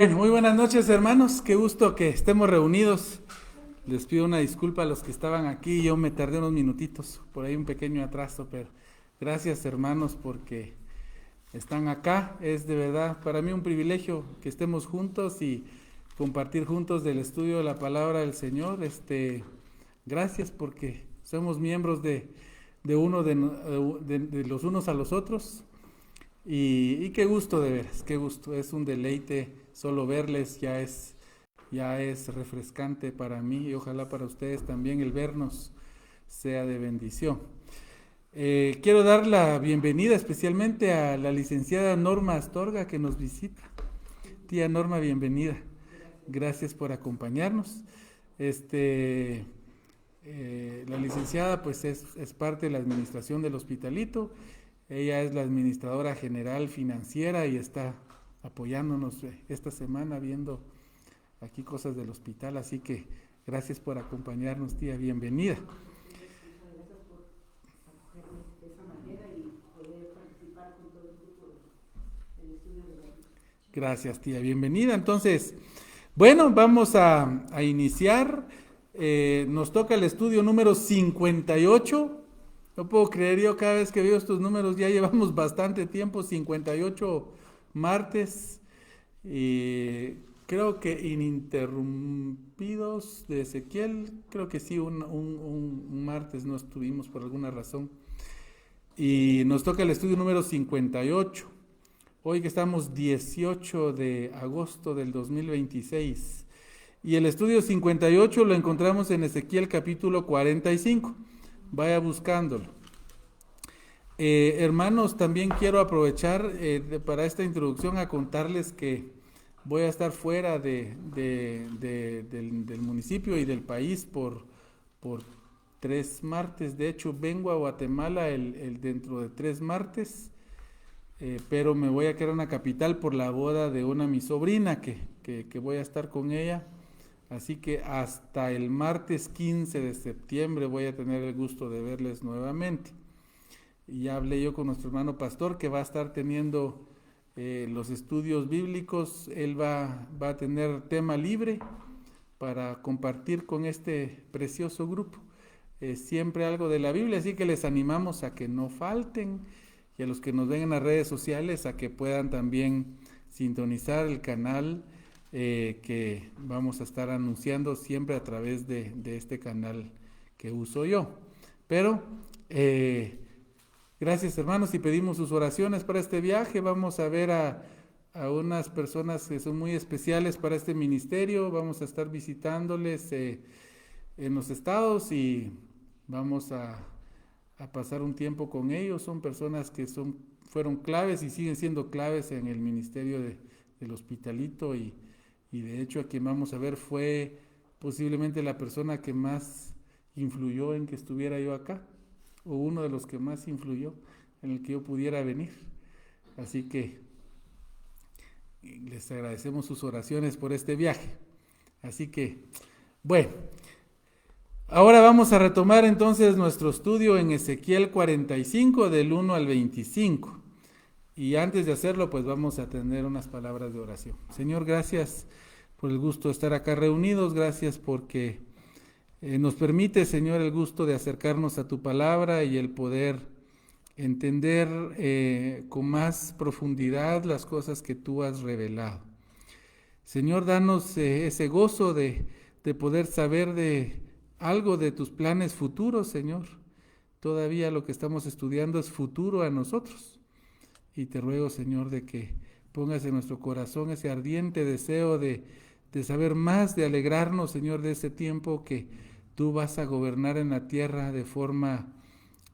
Muy buenas noches, hermanos, qué gusto que estemos reunidos. Les pido una disculpa a los que estaban aquí, yo me tardé unos minutitos, por ahí un pequeño atraso, pero gracias, hermanos, porque están acá. Es de verdad para mí un privilegio que estemos juntos y compartir juntos del estudio de la palabra del Señor. Gracias porque somos miembros de los unos a los otros. Y qué gusto de veras, qué gusto, es un deleite solo verles, ya es refrescante para mí y ojalá para ustedes también el vernos sea de bendición. Quiero dar la bienvenida especialmente a la licenciada Norma Astorga que nos visita. Tía Norma, bienvenida. Gracias por acompañarnos. La licenciada pues es parte de la administración del hospitalito. Ella es la administradora general financiera y está apoyándonos esta semana viendo aquí cosas del hospital, así que gracias por acompañarnos, tía, bienvenida. Gracias, tía, bienvenida. Entonces, bueno, vamos a iniciar. Nos toca el estudio número 58. No puedo creer, yo cada vez que veo estos números ya llevamos bastante tiempo, 58 martes, y creo que ininterrumpidos de Ezequiel, creo que sí, un martes no estuvimos por alguna razón. Y nos toca el estudio número 58. Hoy que estamos 18 de agosto del 2026. Y el estudio 58 lo encontramos en Ezequiel capítulo 45. Vaya buscándolo. Hermanos, también quiero aprovechar para esta introducción a contarles que voy a estar fuera del municipio y del país por 3 martes. De hecho, vengo a Guatemala dentro de 3 martes, pero me voy a quedar en la capital por la boda de mi sobrina que voy a estar con ella. Así que hasta el martes 15 de septiembre voy a tener el gusto de verles nuevamente. Y ya hablé yo con nuestro hermano pastor que va a estar teniendo los estudios bíblicos. Él va a tener tema libre para compartir con este precioso grupo. Siempre algo de la Biblia, así que les animamos a que no falten y a los que nos ven en las redes sociales a que puedan también sintonizar el canal que vamos a estar anunciando siempre a través de este canal que uso yo. Pero gracias, hermanos, y pedimos sus oraciones para este viaje. Vamos a ver a unas personas que son muy especiales para este ministerio. Vamos a estar visitándoles en los estados y vamos a pasar un tiempo con ellos. Son personas que fueron claves y siguen siendo claves en el ministerio del hospitalito y de hecho a quien vamos a ver fue posiblemente la persona que más influyó en que estuviera yo acá, o uno de los que más influyó en el que yo pudiera venir. Así que les agradecemos sus oraciones por este viaje. Así que, bueno, ahora vamos a retomar entonces nuestro estudio en Ezequiel 45 del 1 al 25. Y antes de hacerlo, pues vamos a tener unas palabras de oración. Señor, gracias por el gusto de estar acá reunidos, gracias porque nos permite, Señor, el gusto de acercarnos a tu palabra y el poder entender con más profundidad las cosas que tú has revelado. Señor, danos ese gozo de poder saber de algo de tus planes futuros, Señor. Todavía lo que estamos estudiando es futuro a nosotros. Y te ruego, Señor, de que pongas en nuestro corazón ese ardiente deseo de saber más, de alegrarnos, Señor, de ese tiempo que tú vas a gobernar en la tierra de forma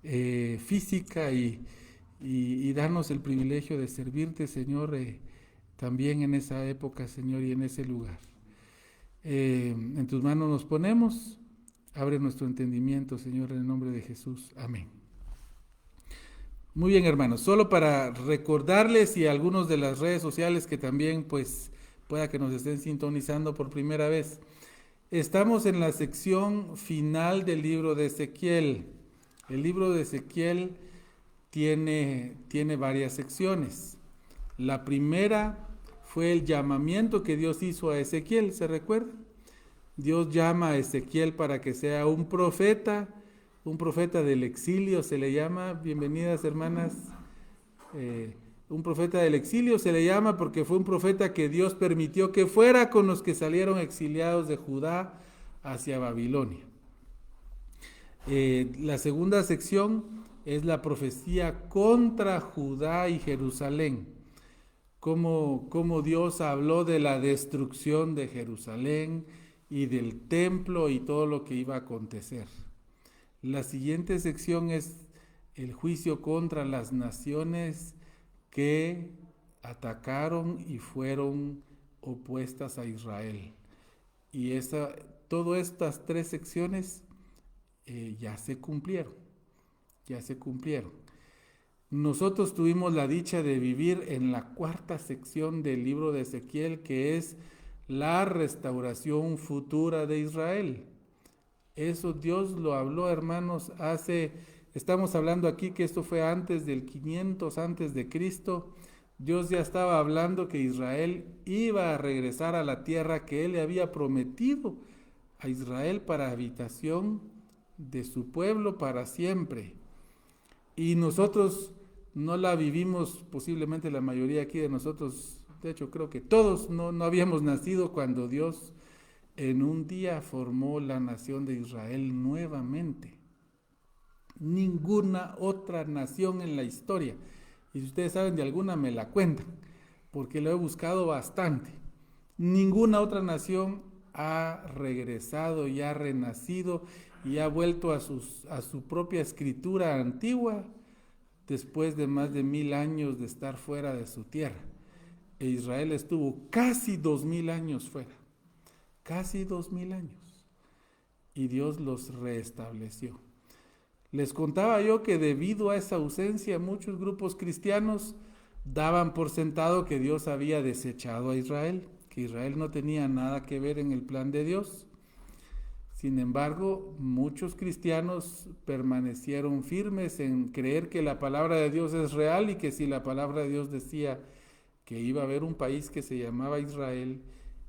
física y darnos el privilegio de servirte, Señor, también en esa época, Señor, y en ese lugar. En tus manos nos ponemos, abre nuestro entendimiento, Señor, en el nombre de Jesús. Amén. Muy bien, hermanos, solo para recordarles y a algunos de las redes sociales que también pues pueda que nos estén sintonizando por primera vez. Estamos en la sección final del libro de Ezequiel. El libro de Ezequiel tiene varias secciones. La primera fue el llamamiento que Dios hizo a Ezequiel, ¿se recuerda? Dios llama a Ezequiel para que sea un profeta del exilio se le llama, bienvenidas hermanas, un profeta del exilio se le llama porque fue un profeta que Dios permitió que fuera con los que salieron exiliados de Judá hacia Babilonia. La segunda sección es la profecía contra Judá y Jerusalén. Cómo Dios habló de la destrucción de Jerusalén y del templo y todo lo que iba a acontecer. La siguiente sección es el juicio contra las naciones que atacaron y fueron opuestas a Israel. Y todas estas tres secciones ya se cumplieron. Nosotros tuvimos la dicha de vivir en la cuarta sección del libro de Ezequiel, que es la restauración futura de Israel. Eso Dios lo habló, hermanos, estamos hablando aquí que esto fue antes del 500 antes de Cristo. Dios ya estaba hablando que Israel iba a regresar a la tierra que Él le había prometido a Israel para habitación de su pueblo para siempre. Y nosotros no la vivimos, posiblemente la mayoría aquí de nosotros, de hecho creo que todos no habíamos nacido cuando Dios en un día formó la nación de Israel nuevamente. Ninguna otra nación en la historia, y si ustedes saben de alguna me la cuentan, porque lo he buscado bastante. Ninguna otra nación ha regresado y ha renacido y ha vuelto a su propia escritura antigua después de más de 1000 años de estar fuera de su tierra. E Israel estuvo casi 2000 años fuera. Casi 2000 años. Y Dios los restableció. Les contaba yo que debido a esa ausencia, muchos grupos cristianos daban por sentado que Dios había desechado a Israel, que Israel no tenía nada que ver en el plan de Dios. Sin embargo, muchos cristianos permanecieron firmes en creer que la palabra de Dios es real y que si la palabra de Dios decía que iba a haber un país que se llamaba Israel,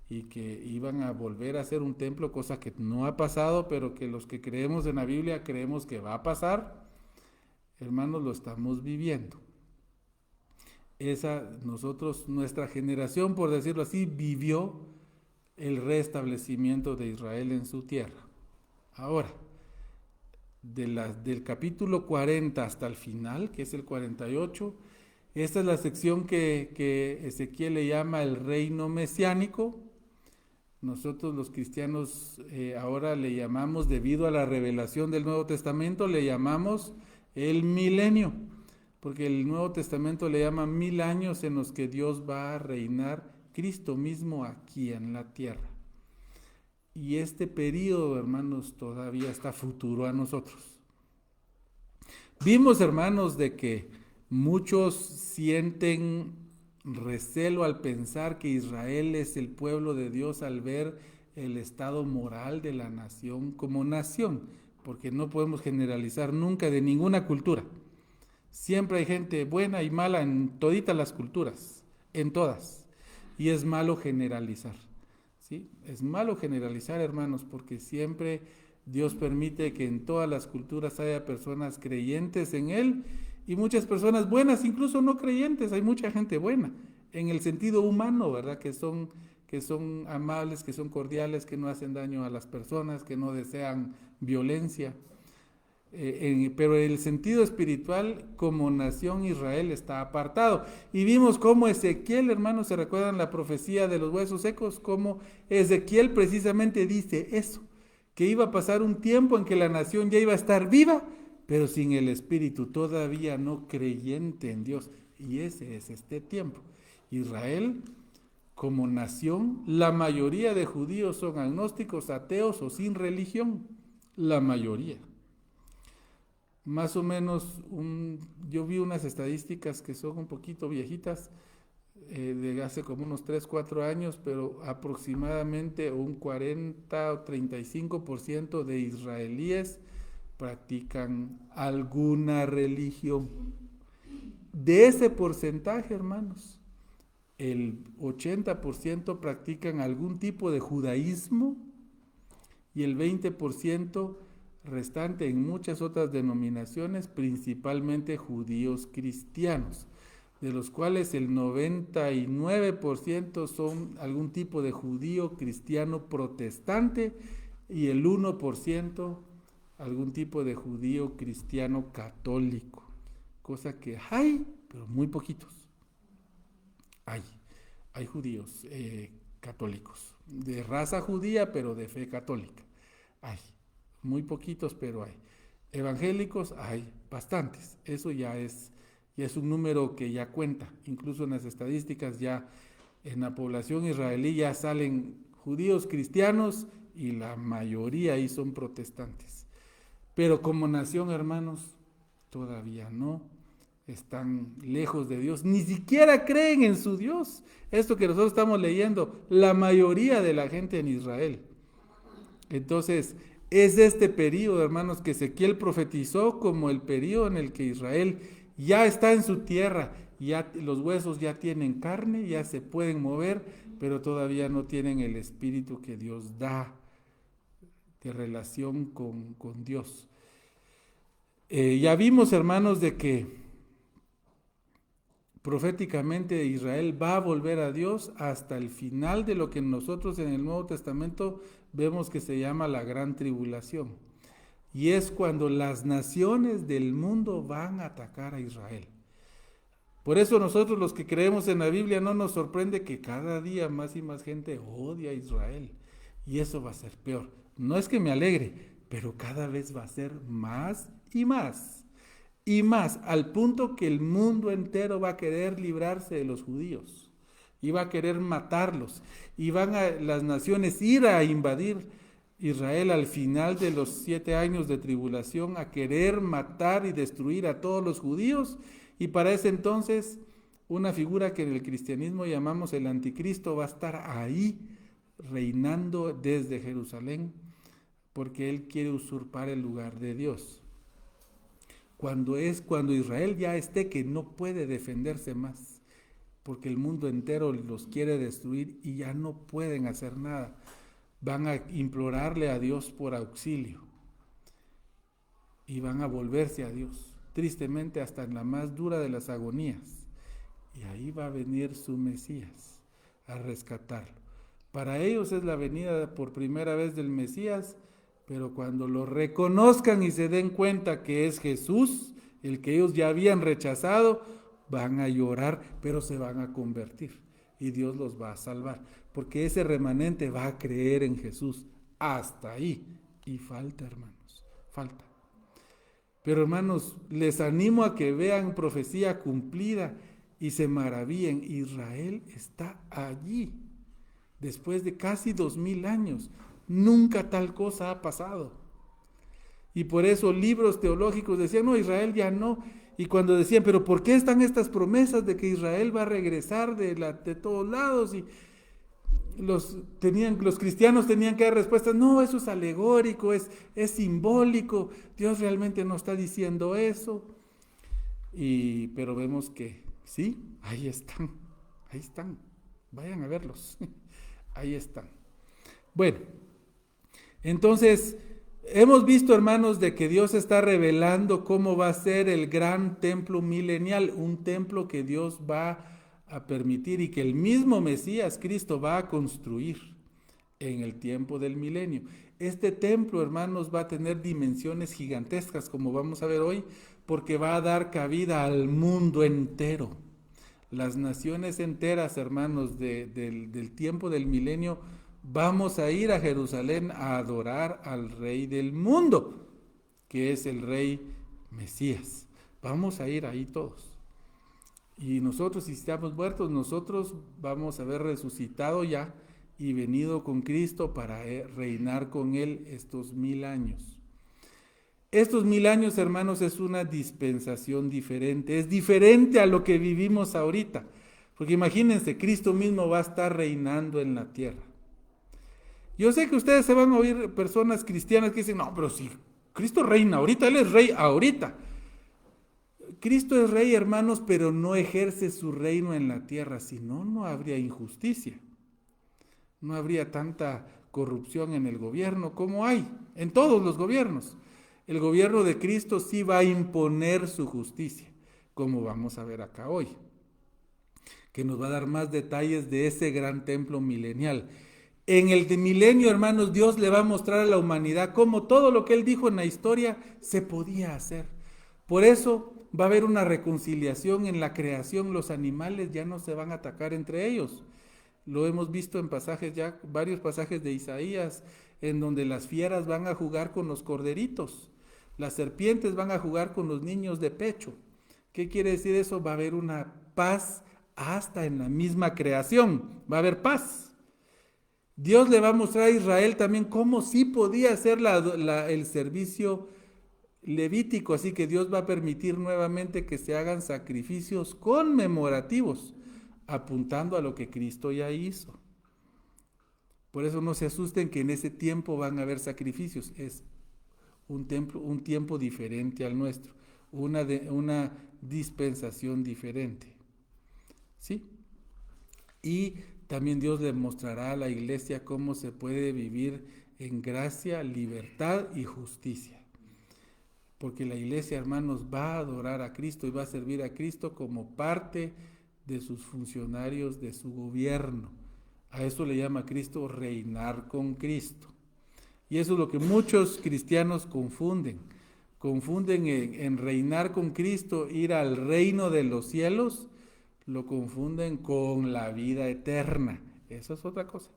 y que iban a volver a hacer un templo, cosa que no ha pasado, pero que los que creemos en la Biblia creemos que va a pasar, hermanos, lo estamos viviendo. Nuestra generación, por decirlo así, vivió el restablecimiento de Israel en su tierra. Ahora, del capítulo 40 hasta el final, que es el 48, esta es la sección que Ezequiel le llama el reino mesiánico. Nosotros los cristianos ahora le llamamos, debido a la revelación del Nuevo Testamento, le llamamos el milenio, porque el Nuevo Testamento le llama 1000 años en los que Dios va a reinar, Cristo mismo aquí en la tierra. Y este periodo, hermanos, todavía está futuro a nosotros. Vimos, hermanos, de que muchos sienten recelo al pensar que Israel es el pueblo de Dios al ver el estado moral de la nación como nación, porque no podemos generalizar nunca de ninguna cultura. Siempre hay gente buena y mala en toditas las culturas, en todas, y es malo generalizar, ¿sí? Es malo generalizar, hermanos, porque siempre Dios permite que en todas las culturas haya personas creyentes en Él y muchas personas buenas, incluso no creyentes. Hay mucha gente buena en el sentido humano, ¿verdad? Que son amables, que son cordiales, que no hacen daño a las personas, que no desean violencia. Pero en el sentido espiritual, como nación, Israel está apartado. Y vimos cómo Ezequiel, hermanos, ¿se recuerdan la profecía de los huesos secos? Cómo Ezequiel precisamente dice eso, que iba a pasar un tiempo en que la nación ya iba a estar viva, pero sin el espíritu, todavía no creyente en Dios. Y ese es este tiempo. Israel, como nación, la mayoría de judíos son agnósticos, ateos o sin religión. La mayoría. Más o menos, yo vi unas estadísticas que son un poquito viejitas, de hace como unos 3, 4 años, pero aproximadamente un 40 o 35% de israelíes practican alguna religión. De ese porcentaje, hermanos, el 80% practican algún tipo de judaísmo y el 20% restante en muchas otras denominaciones, principalmente judíos cristianos, de los cuales el 99% son algún tipo de judío cristiano protestante y el 1% algún tipo de judío cristiano católico, cosa que hay, pero muy poquitos. Hay judíos católicos, de raza judía, pero de fe católica. Hay, muy poquitos, pero hay. Evangélicos hay bastantes. Eso ya es un número que ya cuenta. Incluso en las estadísticas ya en la población israelí ya salen judíos cristianos y la mayoría ahí son protestantes. Pero como nación, hermanos, todavía no. Están lejos de Dios, ni siquiera creen en su Dios. Esto que nosotros estamos leyendo, la mayoría de la gente en Israel. Entonces, es este periodo, hermanos, que Ezequiel profetizó como el periodo en el que Israel ya está en su tierra, ya los huesos ya tienen carne, ya se pueden mover, pero todavía no tienen el espíritu que Dios da de relación con Dios. Ya vimos, hermanos, de que proféticamente Israel va a volver a Dios hasta el final de lo que nosotros en el Nuevo Testamento vemos que se llama la gran tribulación. Y es cuando las naciones del mundo van a atacar a Israel. Por eso nosotros los que creemos en la Biblia no nos sorprende que cada día más y más gente odia a Israel. Y eso va a ser peor. No es que me alegre, pero cada vez va a ser más y más. Y más, al punto que el mundo entero va a querer librarse de los judíos y va a querer matarlos y van a las naciones ir a invadir Israel al final de los 7 años de tribulación, a querer matar y destruir a todos los judíos. Y para ese entonces una figura que en el cristianismo llamamos el anticristo va a estar ahí reinando desde Jerusalén, porque él quiere usurpar el lugar de Dios. Cuando Israel ya esté que no puede defenderse más, porque el mundo entero los quiere destruir y ya no pueden hacer nada, van a implorarle a Dios por auxilio y van a volverse a Dios, tristemente hasta en la más dura de las agonías. Y ahí va a venir su Mesías a rescatarlo. Para ellos es la venida por primera vez del Mesías, pero cuando lo reconozcan y se den cuenta que es Jesús, el que ellos ya habían rechazado, van a llorar, pero se van a convertir y Dios los va a salvar, porque ese remanente va a creer en Jesús hasta ahí. Y falta, hermanos, falta. Pero hermanos, les animo a que vean profecía cumplida y se maravillen. Israel está allí, después de casi 2000 años. Nunca tal cosa ha pasado. Y por eso libros teológicos decían, no, Israel ya no. Y cuando decían, pero ¿por qué están estas promesas de que Israel va a regresar de todos lados? Y los cristianos tenían que dar respuestas, no, eso es alegórico, es simbólico, Dios realmente no está diciendo eso. Pero vemos que sí, ahí están, vayan a verlos, ahí están. Bueno, entonces, hemos visto, hermanos, de que Dios está revelando cómo va a ser el gran templo milenial, un templo que Dios va a permitir y que el mismo Mesías, Cristo, va a construir en el tiempo del milenio. Este templo, hermanos, va a tener dimensiones gigantescas, como vamos a ver hoy, porque va a dar cabida al mundo entero. Las naciones enteras, hermanos, del tiempo del milenio, vamos a ir a Jerusalén a adorar al Rey del mundo, que es el Rey Mesías. Vamos a ir ahí todos. Y nosotros, si estamos muertos, nosotros vamos a haber resucitado ya y venido con Cristo para reinar con Él estos 1000 años. Estos 1000 años, hermanos, es una dispensación diferente. Es diferente a lo que vivimos ahorita. Porque imagínense, Cristo mismo va a estar reinando en la tierra. Yo sé que ustedes se van a oír personas cristianas que dicen, no, pero si Cristo reina ahorita, Él es rey ahorita. Cristo es rey, hermanos, pero no ejerce su reino en la tierra, si no, no habría injusticia. No habría tanta corrupción en el gobierno como hay en todos los gobiernos. El gobierno de Cristo sí va a imponer su justicia, como vamos a ver acá hoy, que nos va a dar más detalles de ese gran templo milenial. En el de milenio, hermanos, Dios le va a mostrar a la humanidad cómo todo lo que Él dijo en la historia se podía hacer. Por eso va a haber una reconciliación en la creación. Los animales ya no se van a atacar entre ellos. Lo hemos visto en pasajes ya, varios pasajes de Isaías, en donde las fieras van a jugar con los corderitos, las serpientes van a jugar con los niños de pecho. ¿Qué quiere decir eso? Va a haber una paz hasta en la misma creación, va a haber paz. Dios le va a mostrar a Israel también cómo sí podía hacer el servicio levítico, así que Dios va a permitir nuevamente que se hagan sacrificios conmemorativos, apuntando a lo que Cristo ya hizo. Por eso no se asusten que en ese tiempo van a haber sacrificios, es un tiempo diferente al nuestro, una dispensación diferente. ¿Sí? Y también Dios le mostrará a la iglesia cómo se puede vivir en gracia, libertad y justicia. Porque la iglesia, hermanos, va a adorar a Cristo y va a servir a Cristo como parte de sus funcionarios, de su gobierno. A eso le llama Cristo reinar con Cristo. Y eso es lo que muchos cristianos confunden. Confunden en reinar con Cristo, ir al reino de los cielos, lo confunden con la vida eterna. Eso es otra cosa.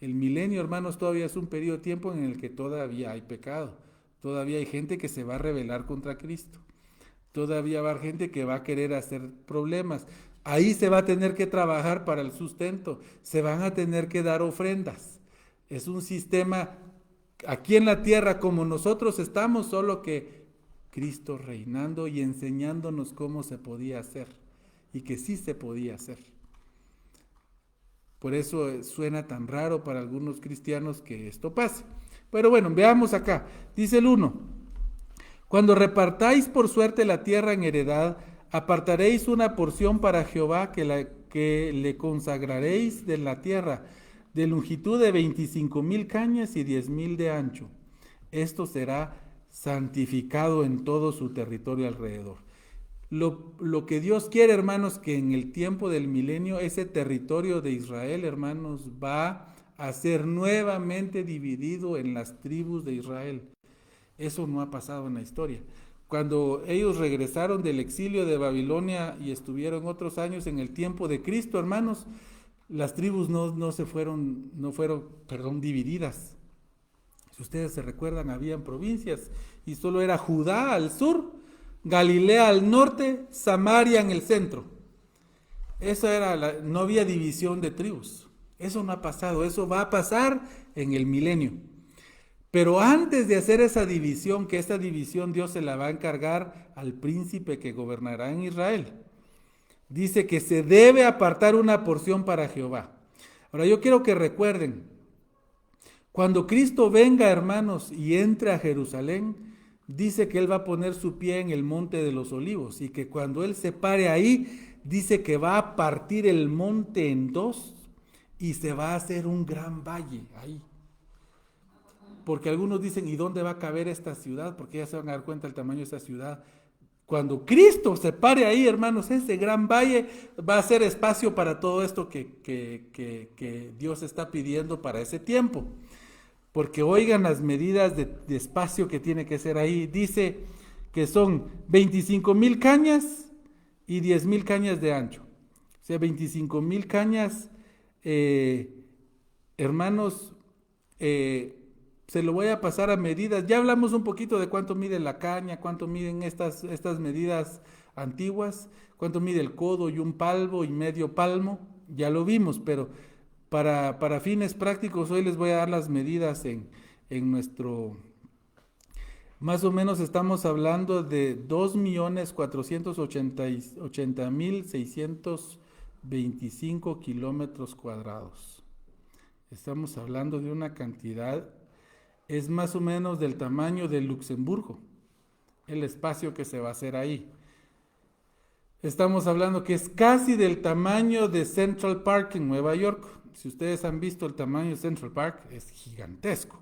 El milenio, hermanos, todavía es un periodo de tiempo en el que todavía hay pecado. Todavía hay gente que se va a rebelar contra Cristo. Todavía va a haber gente que va a querer hacer problemas. Ahí se va a tener que trabajar para el sustento. Se van a tener que dar ofrendas. Es un sistema aquí en la tierra como nosotros estamos, solo que Cristo reinando y enseñándonos cómo se podía hacer. Y que sí se podía hacer. Por eso suena tan raro para algunos cristianos que esto pase. Pero bueno, veamos acá. Dice el 1. Cuando repartáis por suerte la tierra en heredad, apartaréis una porción para Jehová que le consagraréis de la tierra, de longitud de 25,000 cañas y 10,000 de ancho. Esto será santificado en todo su territorio alrededor. Lo que Dios quiere, hermanos, que en el tiempo del milenio ese territorio de Israel, hermanos, va a ser nuevamente dividido en las tribus de Israel. Eso no ha pasado en la historia. Cuando ellos regresaron del exilio de Babilonia y estuvieron otros años en el tiempo de Cristo, hermanos, las tribus no fueron divididas. Si ustedes se recuerdan, habían provincias y solo era Judá al sur, Galilea al norte, Samaria en el centro. No había división de tribus. Eso no ha pasado, eso va a pasar en el milenio. Pero antes de hacer esa división, que esa división Dios se la va a encargar al príncipe que gobernará en Israel. Dice que se debe apartar una porción para Jehová. Ahora yo quiero que recuerden, cuando Cristo venga, hermanos, y entre a Jerusalén, dice que Él va a poner su pie en el monte de los olivos y que cuando Él se pare ahí, dice que va a partir el monte en dos y se va a hacer un gran valle ahí. Porque algunos dicen, ¿y dónde va a caber esta ciudad? Porque ya se van a dar cuenta del tamaño de esta ciudad. Cuando Cristo se pare ahí, hermanos, ese gran valle va a ser espacio para todo esto que Dios está pidiendo para ese tiempo. Porque oigan las medidas de espacio que tiene que ser ahí. Dice que son 25,000 cañas y 10,000 cañas de ancho. O sea, 25,000 cañas, hermanos, se lo voy a pasar a medidas. Ya hablamos un poquito de cuánto mide la caña, cuánto miden estas medidas antiguas, cuánto mide el codo y un palmo y medio palmo. Ya lo vimos, pero para fines prácticos hoy les voy a dar las medidas en nuestro... Más o menos estamos hablando de 2,480,625 kilómetros cuadrados. Estamos hablando de una cantidad, es más o menos del tamaño de Luxemburgo, el espacio que se va a hacer ahí. Estamos hablando que es casi del tamaño de Central Park en Nueva York. Si ustedes han visto el tamaño de Central Park, es gigantesco.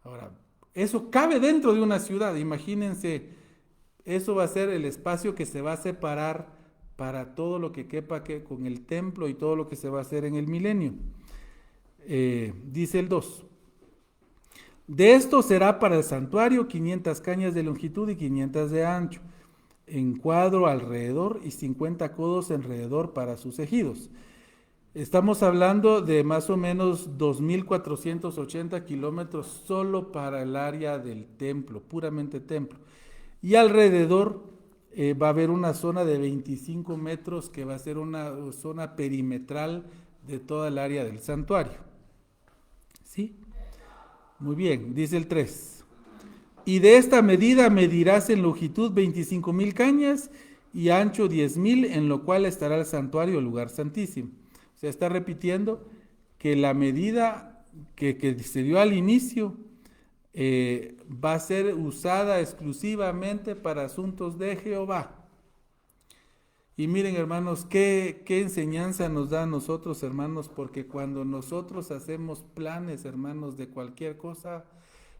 Ahora, eso cabe dentro de una ciudad. Imagínense, eso va a ser el espacio que se va a separar para todo lo que quepa con el templo y todo lo que se va a hacer en el milenio. Dice el 2. De esto será para el santuario 500 cañas de longitud y 500 de ancho, en cuadro alrededor y 50 codos alrededor para sus ejidos. Estamos hablando de más o menos 2.480 kilómetros solo para el área del templo, puramente templo. Y alrededor va a haber una zona de 25 metros que va a ser una zona perimetral de toda el área del santuario. ¿Sí? Muy bien, dice el 3. Y de esta medida medirás en longitud 25,000 cañas y ancho 10,000, en lo cual estará el santuario, el lugar santísimo. O sea, está repitiendo que la medida que se dio al inicio va a ser usada exclusivamente para asuntos de Jehová. Y miren, hermanos, qué enseñanza nos da a nosotros, hermanos, porque cuando nosotros hacemos planes, hermanos, de cualquier cosa,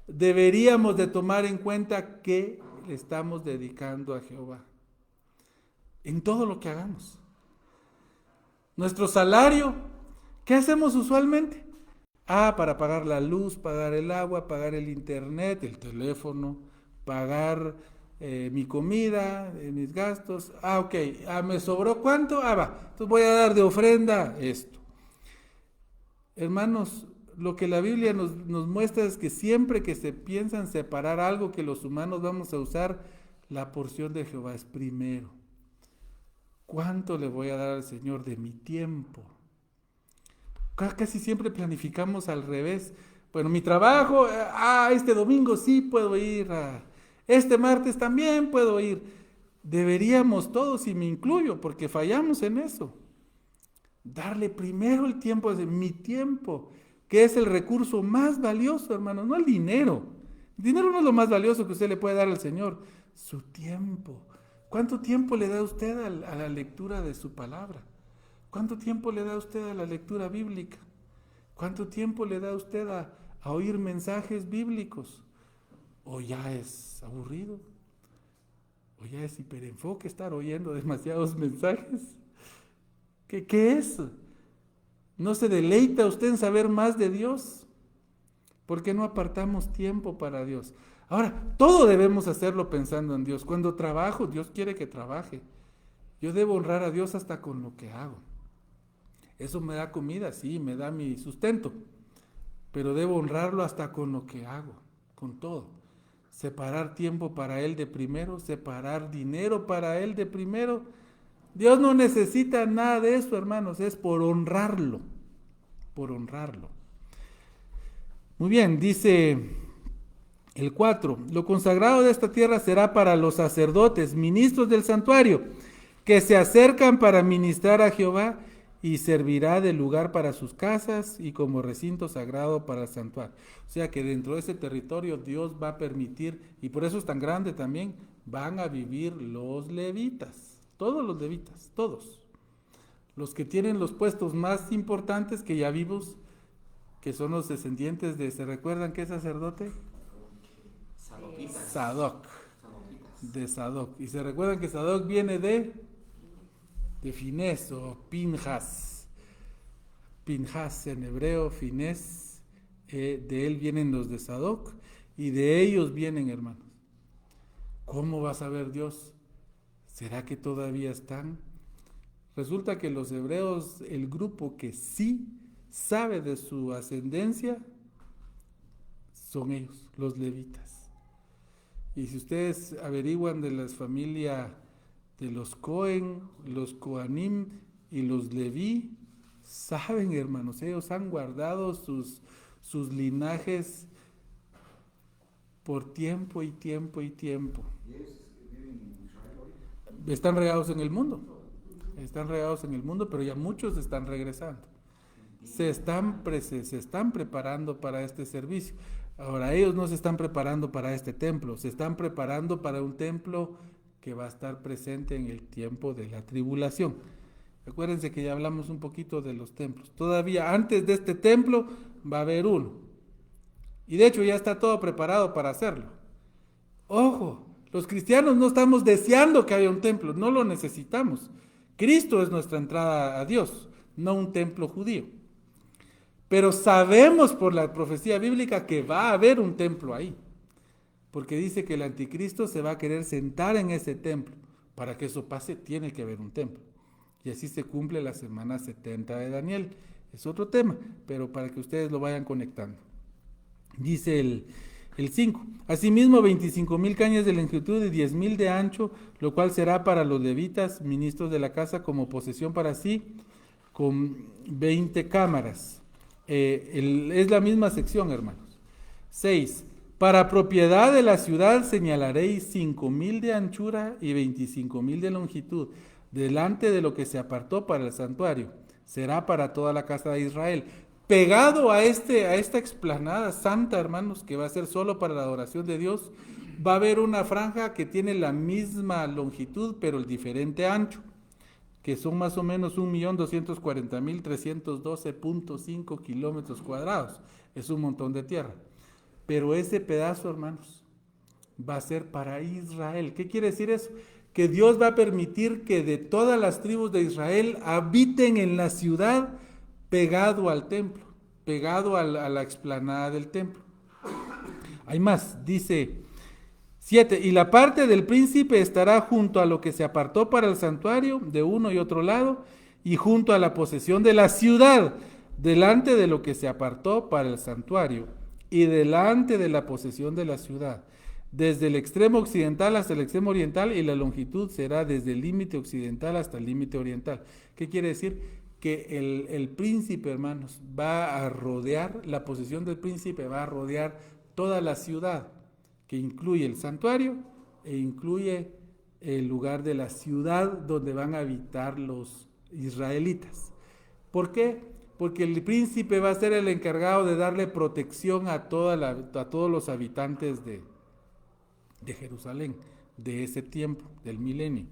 deberíamos de tomar en cuenta que le estamos dedicando a Jehová en todo lo que hagamos. Nuestro salario, ¿qué hacemos usualmente? Para pagar la luz, pagar el agua, pagar el internet, el teléfono, pagar mi comida, mis gastos. Ok, ¿me sobró cuánto? Va, entonces voy a dar de ofrenda esto. Hermanos, lo que la Biblia nos muestra es que siempre que se piensa en separar algo que los humanos vamos a usar, la porción de Jehová es primero. ¿Cuánto le voy a dar al Señor de mi tiempo? Casi siempre planificamos al revés. Bueno, mi trabajo, este domingo sí puedo ir, este martes también puedo ir. Deberíamos todos, y me incluyo, porque fallamos en eso, darle primero el tiempo, mi tiempo, que es el recurso más valioso, hermano, no el dinero. El dinero no es lo más valioso que usted le puede dar al Señor, su tiempo. ¿Cuánto tiempo le da usted a la lectura de su palabra? ¿Cuánto tiempo le da usted a la lectura bíblica? ¿Cuánto tiempo le da usted a oír mensajes bíblicos? ¿O ya es aburrido? ¿O ya es hiperenfoque estar oyendo demasiados mensajes? ¿Qué es? ¿No se deleita usted en saber más de Dios? ¿Por qué no apartamos tiempo para Dios? Ahora, todo debemos hacerlo pensando en Dios. Cuando trabajo, Dios quiere que trabaje. Yo debo honrar a Dios hasta con lo que hago. Eso me da comida, sí, me da mi sustento, pero debo honrarlo hasta con lo que hago, con todo. Separar tiempo para Él de primero, separar dinero para Él de primero. Dios no necesita nada de eso, hermanos, es por honrarlo, por honrarlo. Muy bien, dice el 4, lo consagrado de esta tierra será para los sacerdotes, ministros del santuario, que se acercan para ministrar a Jehová, y servirá de lugar para sus casas y como recinto sagrado para el santuario. O sea que dentro de ese territorio Dios va a permitir, y por eso es tan grande también, van a vivir los levitas, todos los levitas, todos. Los que tienen los puestos más importantes que ya vimos, que son los descendientes de, ¿se recuerdan qué sacerdote? Sadoc. De Sadoc. Y se recuerdan que Sadoc viene de Finés o Pinjas. Pinjas en hebreo, Finés, de él vienen los de Sadoc y de ellos vienen, hermanos. ¿Cómo va a saber Dios? ¿Será que todavía están? Resulta que los hebreos, el grupo que sí sabe de su ascendencia, son ellos, los levitas. Y si ustedes averiguan de las familias de los Cohen, los Coanim y los Leví, saben, hermanos, ellos han guardado sus linajes por tiempo y tiempo y tiempo. Están regados en el mundo, pero ya muchos están regresando. Se están preparando para este servicio. Ahora, ellos no se están preparando para este templo, se están preparando para un templo que va a estar presente en el tiempo de la tribulación. Acuérdense que ya hablamos un poquito de los templos. Todavía antes de este templo va a haber uno. Y de hecho ya está todo preparado para hacerlo. Ojo, los cristianos no estamos deseando que haya un templo, no lo necesitamos. Cristo es nuestra entrada a Dios, no un templo judío. Pero sabemos por la profecía bíblica que va a haber un templo ahí. Porque dice que el anticristo se va a querer sentar en ese templo. Para que eso pase, tiene que haber un templo. Y así se cumple la semana 70 de Daniel. Es otro tema, pero para que ustedes lo vayan conectando. Dice el 5. Asimismo, 25,000 cañas de longitud y 10,000 de ancho, lo cual será para los levitas, ministros de la casa, como posesión para sí, con 20 cámaras. Es la misma sección, hermanos. 6. Para propiedad de la ciudad señalaréis 5,000 de anchura y 25,000 de longitud, delante de lo que se apartó para el santuario. Será para toda la casa de Israel. Pegado a esta explanada santa, hermanos, que va a ser solo para la adoración de Dios, va a haber una franja que tiene la misma longitud, pero el diferente ancho, que son más o menos 1,240,312.5 kilómetros cuadrados. Es un montón de tierra. Pero ese pedazo, hermanos, va a ser para Israel. ¿Qué quiere decir eso? Que Dios va a permitir que de todas las tribus de Israel habiten en la ciudad pegado al templo, pegado a la explanada del templo. Hay más, dice 7, y la parte del príncipe estará junto a lo que se apartó para el santuario, de uno y otro lado, y junto a la posesión de la ciudad, delante de lo que se apartó para el santuario, y delante de la posesión de la ciudad, desde el extremo occidental hasta el extremo oriental, y la longitud será desde el límite occidental hasta el límite oriental. ¿Qué quiere decir? Que el príncipe, hermanos, va a rodear, la posesión del príncipe va a rodear toda la ciudad, que incluye el santuario e incluye el lugar de la ciudad donde van a habitar los israelitas. ¿Por qué? Porque el príncipe va a ser el encargado de darle protección a todos los habitantes de Jerusalén, de ese tiempo, del milenio.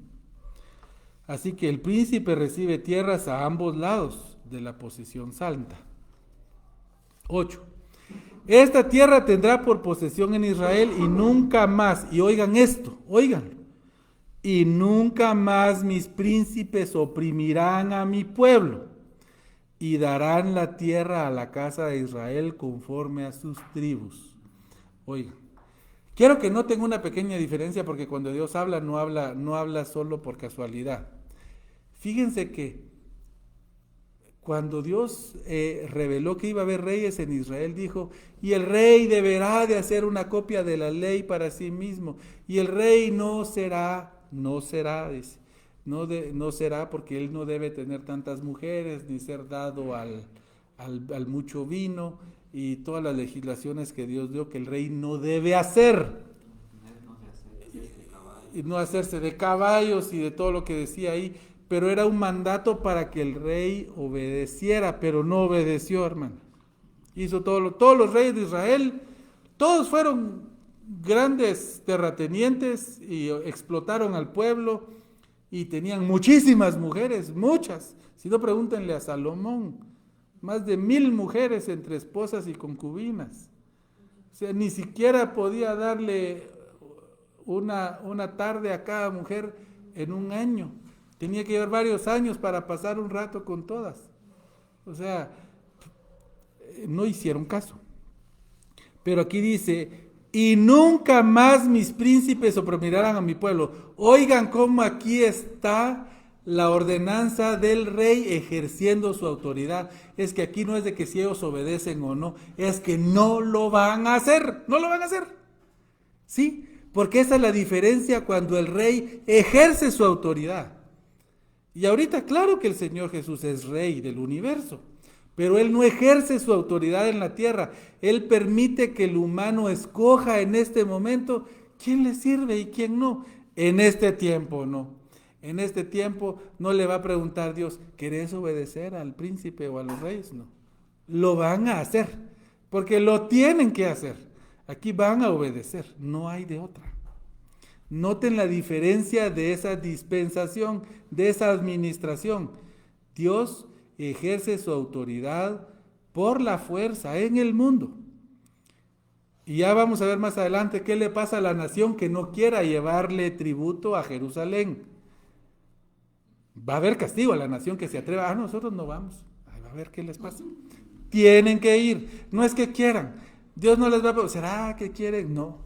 Así que el príncipe recibe tierras a ambos lados de la posesión santa. 8. Esta tierra tendrá por posesión en Israel y nunca más, y oigan esto, oigan, y nunca más mis príncipes oprimirán a mi pueblo, y darán la tierra a la casa de Israel conforme a sus tribus. Oigan, quiero que noten una pequeña diferencia, porque cuando Dios habla, no habla solo por casualidad. Fíjense que cuando Dios reveló que iba a haber reyes en Israel, dijo, y el rey deberá de hacer una copia de la ley para sí mismo, y el rey no será, dice, no será porque él no debe tener tantas mujeres, ni ser dado al mucho vino, y todas las legislaciones que Dios dio que el rey no debe hacer. Y no hacerse de caballos y de todo lo que decía ahí, pero era un mandato para que el rey obedeciera, pero no obedeció, hermano. Hizo todos los reyes de Israel, todos fueron grandes terratenientes y explotaron al pueblo y tenían muchísimas mujeres, muchas. Si no, pregúntenle a Salomón, más de 1,000 mujeres entre esposas y concubinas. O sea, ni siquiera podía darle una tarde a cada mujer en un año. Tenía que llevar varios años para pasar un rato con todas. O sea, no hicieron caso. Pero aquí dice, y nunca más mis príncipes oprimirán a mi pueblo. Oigan cómo aquí está la ordenanza del rey ejerciendo su autoridad. Es que aquí no es de que si ellos obedecen o no, es que no lo van a hacer. No lo van a hacer. ¿Sí? Porque esa es la diferencia cuando el rey ejerce su autoridad. Y ahorita claro que el Señor Jesús es rey del universo, pero Él no ejerce su autoridad en la tierra. Él permite que el humano escoja en este momento quién le sirve y quién no. En este tiempo no. En este tiempo no le va a preguntar Dios, ¿querés obedecer al príncipe o a los reyes? No. Lo van a hacer, porque lo tienen que hacer. Aquí van a obedecer, no hay de otra. Noten la diferencia de esa dispensación, de esa administración. Dios ejerce su autoridad por la fuerza en el mundo. Y ya vamos a ver más adelante qué le pasa a la nación que no quiera llevarle tributo a Jerusalén. Va a haber castigo a la nación que se atreva. Nosotros no vamos. Va a ver qué les pasa. Tienen que ir. No es que quieran. Dios no les va a pedir. ¿Será que quieren? No.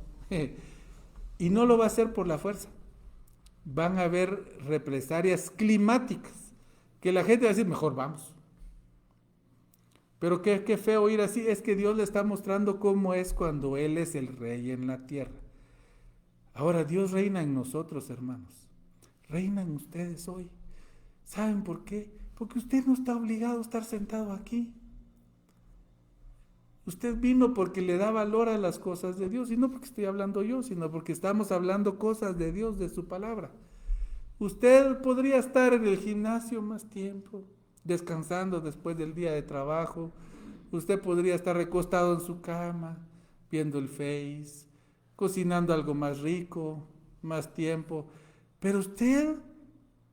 Y no lo va a hacer por la fuerza. Van a haber represalias climáticas. Que la gente va a decir, mejor vamos. Pero qué feo ir así. Es que Dios le está mostrando cómo es cuando Él es el rey en la tierra. Ahora Dios reina en nosotros, hermanos. Reina en ustedes hoy. ¿Saben por qué? Porque usted no está obligado a estar sentado aquí. Usted vino porque le da valor a las cosas de Dios. Y no porque estoy hablando yo, sino porque estamos hablando cosas de Dios, de su palabra. Usted podría estar en el gimnasio más tiempo, descansando después del día de trabajo. Usted podría estar recostado en su cama, viendo el Face, cocinando algo más rico, más tiempo. Pero usted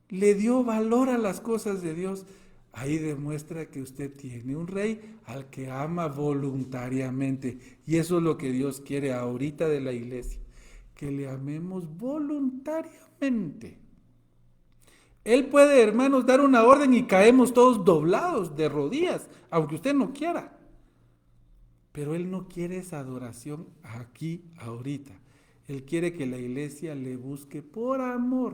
le dio valor a las cosas de Dios. Ahí demuestra que usted tiene un rey al que ama voluntariamente. Y eso es lo que Dios quiere ahorita de la iglesia, que le amemos voluntariamente. Él puede, hermanos, dar una orden y caemos todos doblados de rodillas, aunque usted no quiera. Pero Él no quiere esa adoración aquí, ahorita. Él quiere que la iglesia le busque por amor,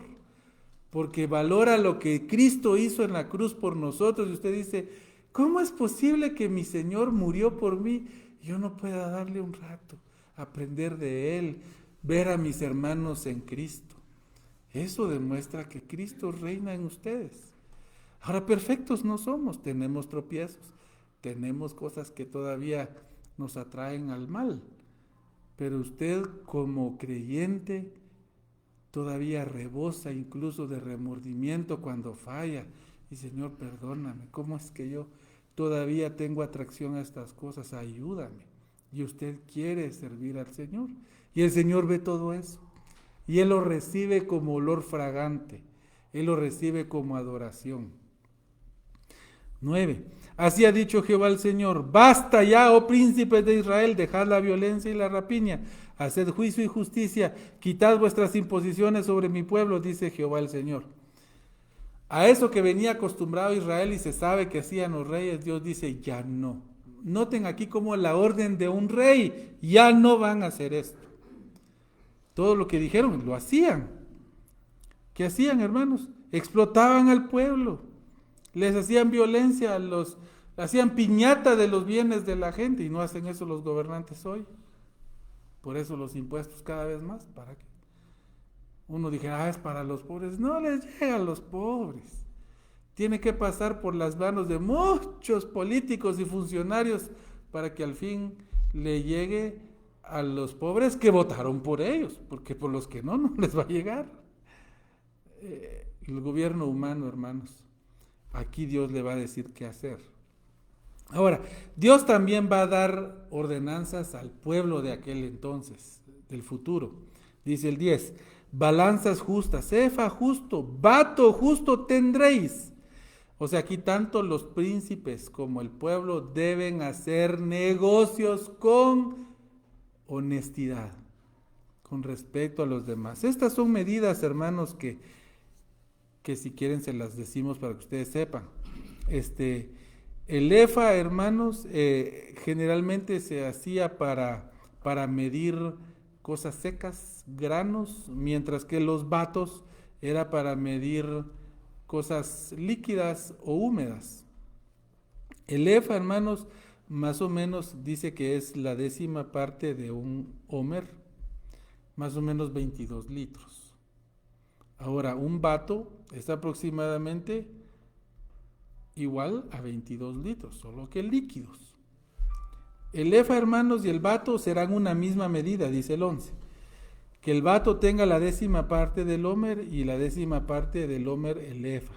porque valora lo que Cristo hizo en la cruz por nosotros. Y usted dice, ¿cómo es posible que mi Señor murió por mí y yo no pueda darle un rato, aprender de Él, ver a mis hermanos en Cristo? Eso demuestra que Cristo reina en ustedes. Ahora, perfectos no somos, tenemos tropiezos, tenemos cosas que todavía nos atraen al mal, pero usted como creyente todavía rebosa incluso de remordimiento cuando falla. Y Señor, perdóname, ¿cómo es que yo todavía tengo atracción a estas cosas? Ayúdame. Y usted quiere servir al Señor. Y el Señor ve todo eso. Y Él lo recibe como olor fragante. Él lo recibe como adoración. 9. Así ha dicho Jehová el Señor: basta ya, oh príncipes de Israel, dejad la violencia y la rapiña, haced juicio y justicia, quitad vuestras imposiciones sobre mi pueblo, dice Jehová el Señor. A eso que venía acostumbrado Israel y se sabe que hacían los reyes, Dios dice, ya no. Noten aquí como la orden de un rey, ya no van a hacer esto. Todo lo que dijeron, lo hacían. ¿Qué hacían, hermanos? Explotaban al pueblo, les hacían violencia, hacían piñata de los bienes de la gente, y no hacen eso los gobernantes hoy. Por eso los impuestos cada vez más, ¿para qué? Uno dijera, es para los pobres. No les llega a los pobres. Tiene que pasar por las manos de muchos políticos y funcionarios para que al fin le llegue a los pobres que votaron por ellos, porque por los que no les va a llegar. El gobierno humano, hermanos, aquí Dios le va a decir qué hacer. Ahora, Dios también va a dar ordenanzas al pueblo de aquel entonces, del futuro. Dice el 10, balanzas justas, efa justo, bato justo tendréis. O sea, aquí tanto los príncipes como el pueblo deben hacer negocios con honestidad, con respecto a los demás. Estas son medidas, hermanos, que si quieren se las decimos para que ustedes sepan. El efa, hermanos, generalmente se hacía para medir cosas secas, granos, mientras que los batos era para medir cosas líquidas o húmedas. El efa, hermanos, más o menos dice que es la 10ª parte de un homer, más o menos 22 litros. Ahora, un bato es aproximadamente igual a 22 litros, solo que líquidos. El efa, hermanos, y el bato serán una misma medida, dice el 11. Que el bato tenga la 10ª parte del homer y la 10ª parte del homer el efa.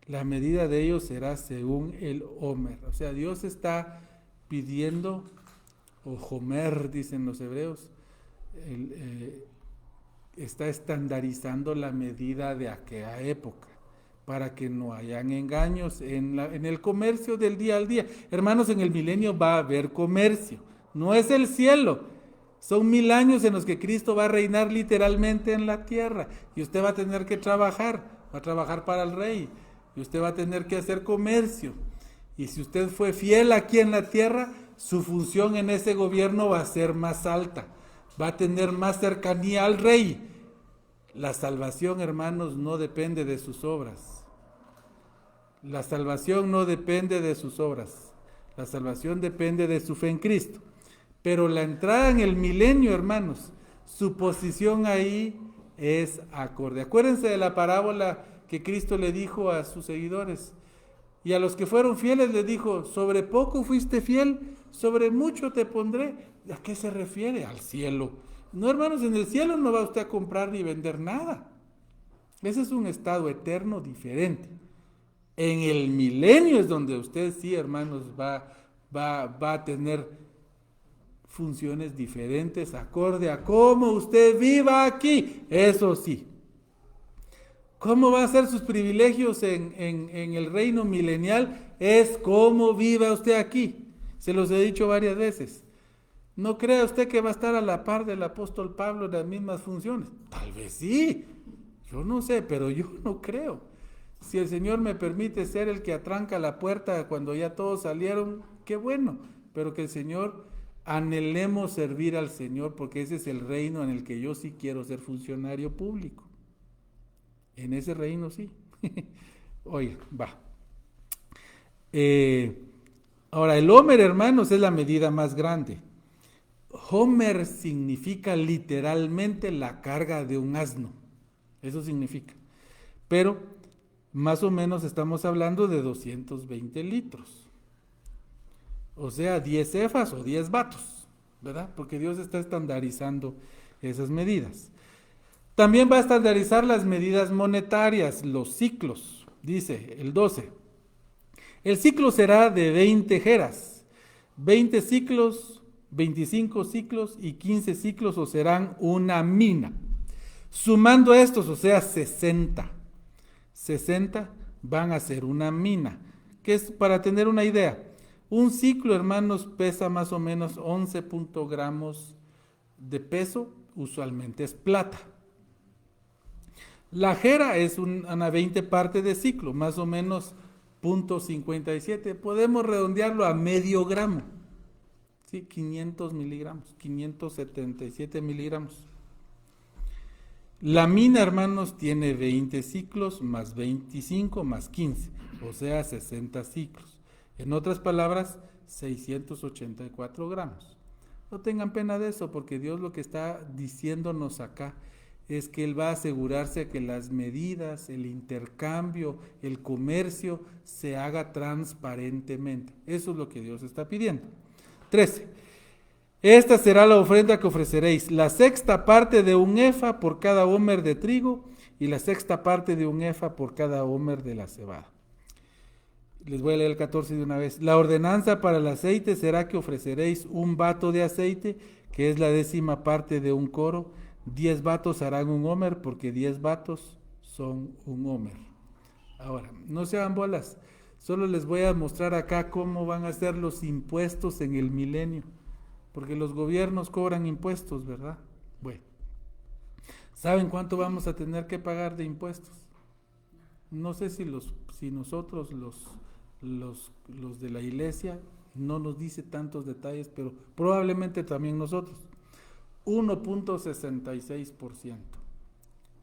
La medida de ellos será según el homer. O sea, Dios está pidiendo, o homer dicen los hebreos, está estandarizando la medida de aquella época, para que no hayan engaños en el comercio del día al día. Hermanos, en el milenio va a haber comercio, no es el cielo. Son 1000 años en los que Cristo va a reinar literalmente en la tierra, y usted va a tener que trabajar, va a trabajar para el rey, y usted va a tener que hacer comercio. Y si usted fue fiel aquí en la tierra, su función en ese gobierno va a ser más alta, va a tener más cercanía al rey. La salvación, hermanos, no depende de sus obras. La salvación no depende de sus obras. La salvación depende de su fe en Cristo. Pero la entrada en el milenio, hermanos, su posición ahí es acorde. Acuérdense de la parábola que Cristo le dijo a sus seguidores. Y a los que fueron fieles les dijo, sobre poco fuiste fiel, sobre mucho te pondré. ¿A qué se refiere? Al cielo. No, hermanos, en el cielo no va usted a comprar ni vender nada. Ese es un estado eterno diferente. En el milenio es donde usted sí, hermanos, va a tener funciones diferentes acorde a cómo usted viva aquí. Eso sí. ¿Cómo va a ser sus privilegios en el reino milenial? Es cómo viva usted aquí. Se los he dicho varias veces. No crea usted que va a estar a la par del apóstol Pablo en las mismas funciones. Tal vez sí. Yo no sé, pero yo no creo. Si el Señor me permite ser el que atranca la puerta cuando ya todos salieron, qué bueno. Pero que el Señor, anhelemos servir al Señor, porque ese es el reino en el que yo sí quiero ser funcionario público. En ese reino sí. Oiga, va. Ahora, el Homer, hermanos, es la medida más grande. Homer significa literalmente la carga de un asno. Eso significa. Pero más o menos estamos hablando de 220 litros. O sea, 10 efas o 10 vatos, ¿verdad? Porque Dios está estandarizando esas medidas. También va a estandarizar las medidas monetarias, los ciclos, dice el 12. El ciclo será de 20 jeras, 20 ciclos, 25 ciclos y 15 ciclos, o serán una mina. Sumando estos, o sea, 60. 60 van a ser una mina, que es para tener una idea. Un ciclo, hermanos, pesa más o menos 11 gramos de peso, usualmente es plata. La jera es una 20 parte de ciclo, más o menos 0.57. Podemos redondearlo a medio gramo. Sí, 500 miligramos, 577 miligramos. La mina, hermanos, tiene 20 ciclos más 25 más 15, o sea, 60 ciclos. En otras palabras, 684 gramos. No tengan pena de eso, porque Dios lo que está diciéndonos acá es que Él va a asegurarse que las medidas, el intercambio, el comercio se haga transparentemente. Eso es lo que Dios está pidiendo. 13. Esta será la ofrenda que ofreceréis, la sexta parte de un efa por cada homer de trigo y la sexta parte de un efa por cada homer de la cebada. Les voy a leer el 14 de una vez. La ordenanza para el aceite será que ofreceréis un bato de aceite, que es la 10ª parte de un coro. 10 batos harán un homer, porque 10 batos son un homer. Ahora, no se hagan bolas. Solo les voy a mostrar acá cómo van a ser los impuestos en el milenio. Porque los gobiernos cobran impuestos, ¿verdad? Bueno, ¿saben cuánto vamos a tener que pagar de impuestos? No sé si nosotros, los de la iglesia, no nos dice tantos detalles, pero probablemente también nosotros. 1.66%.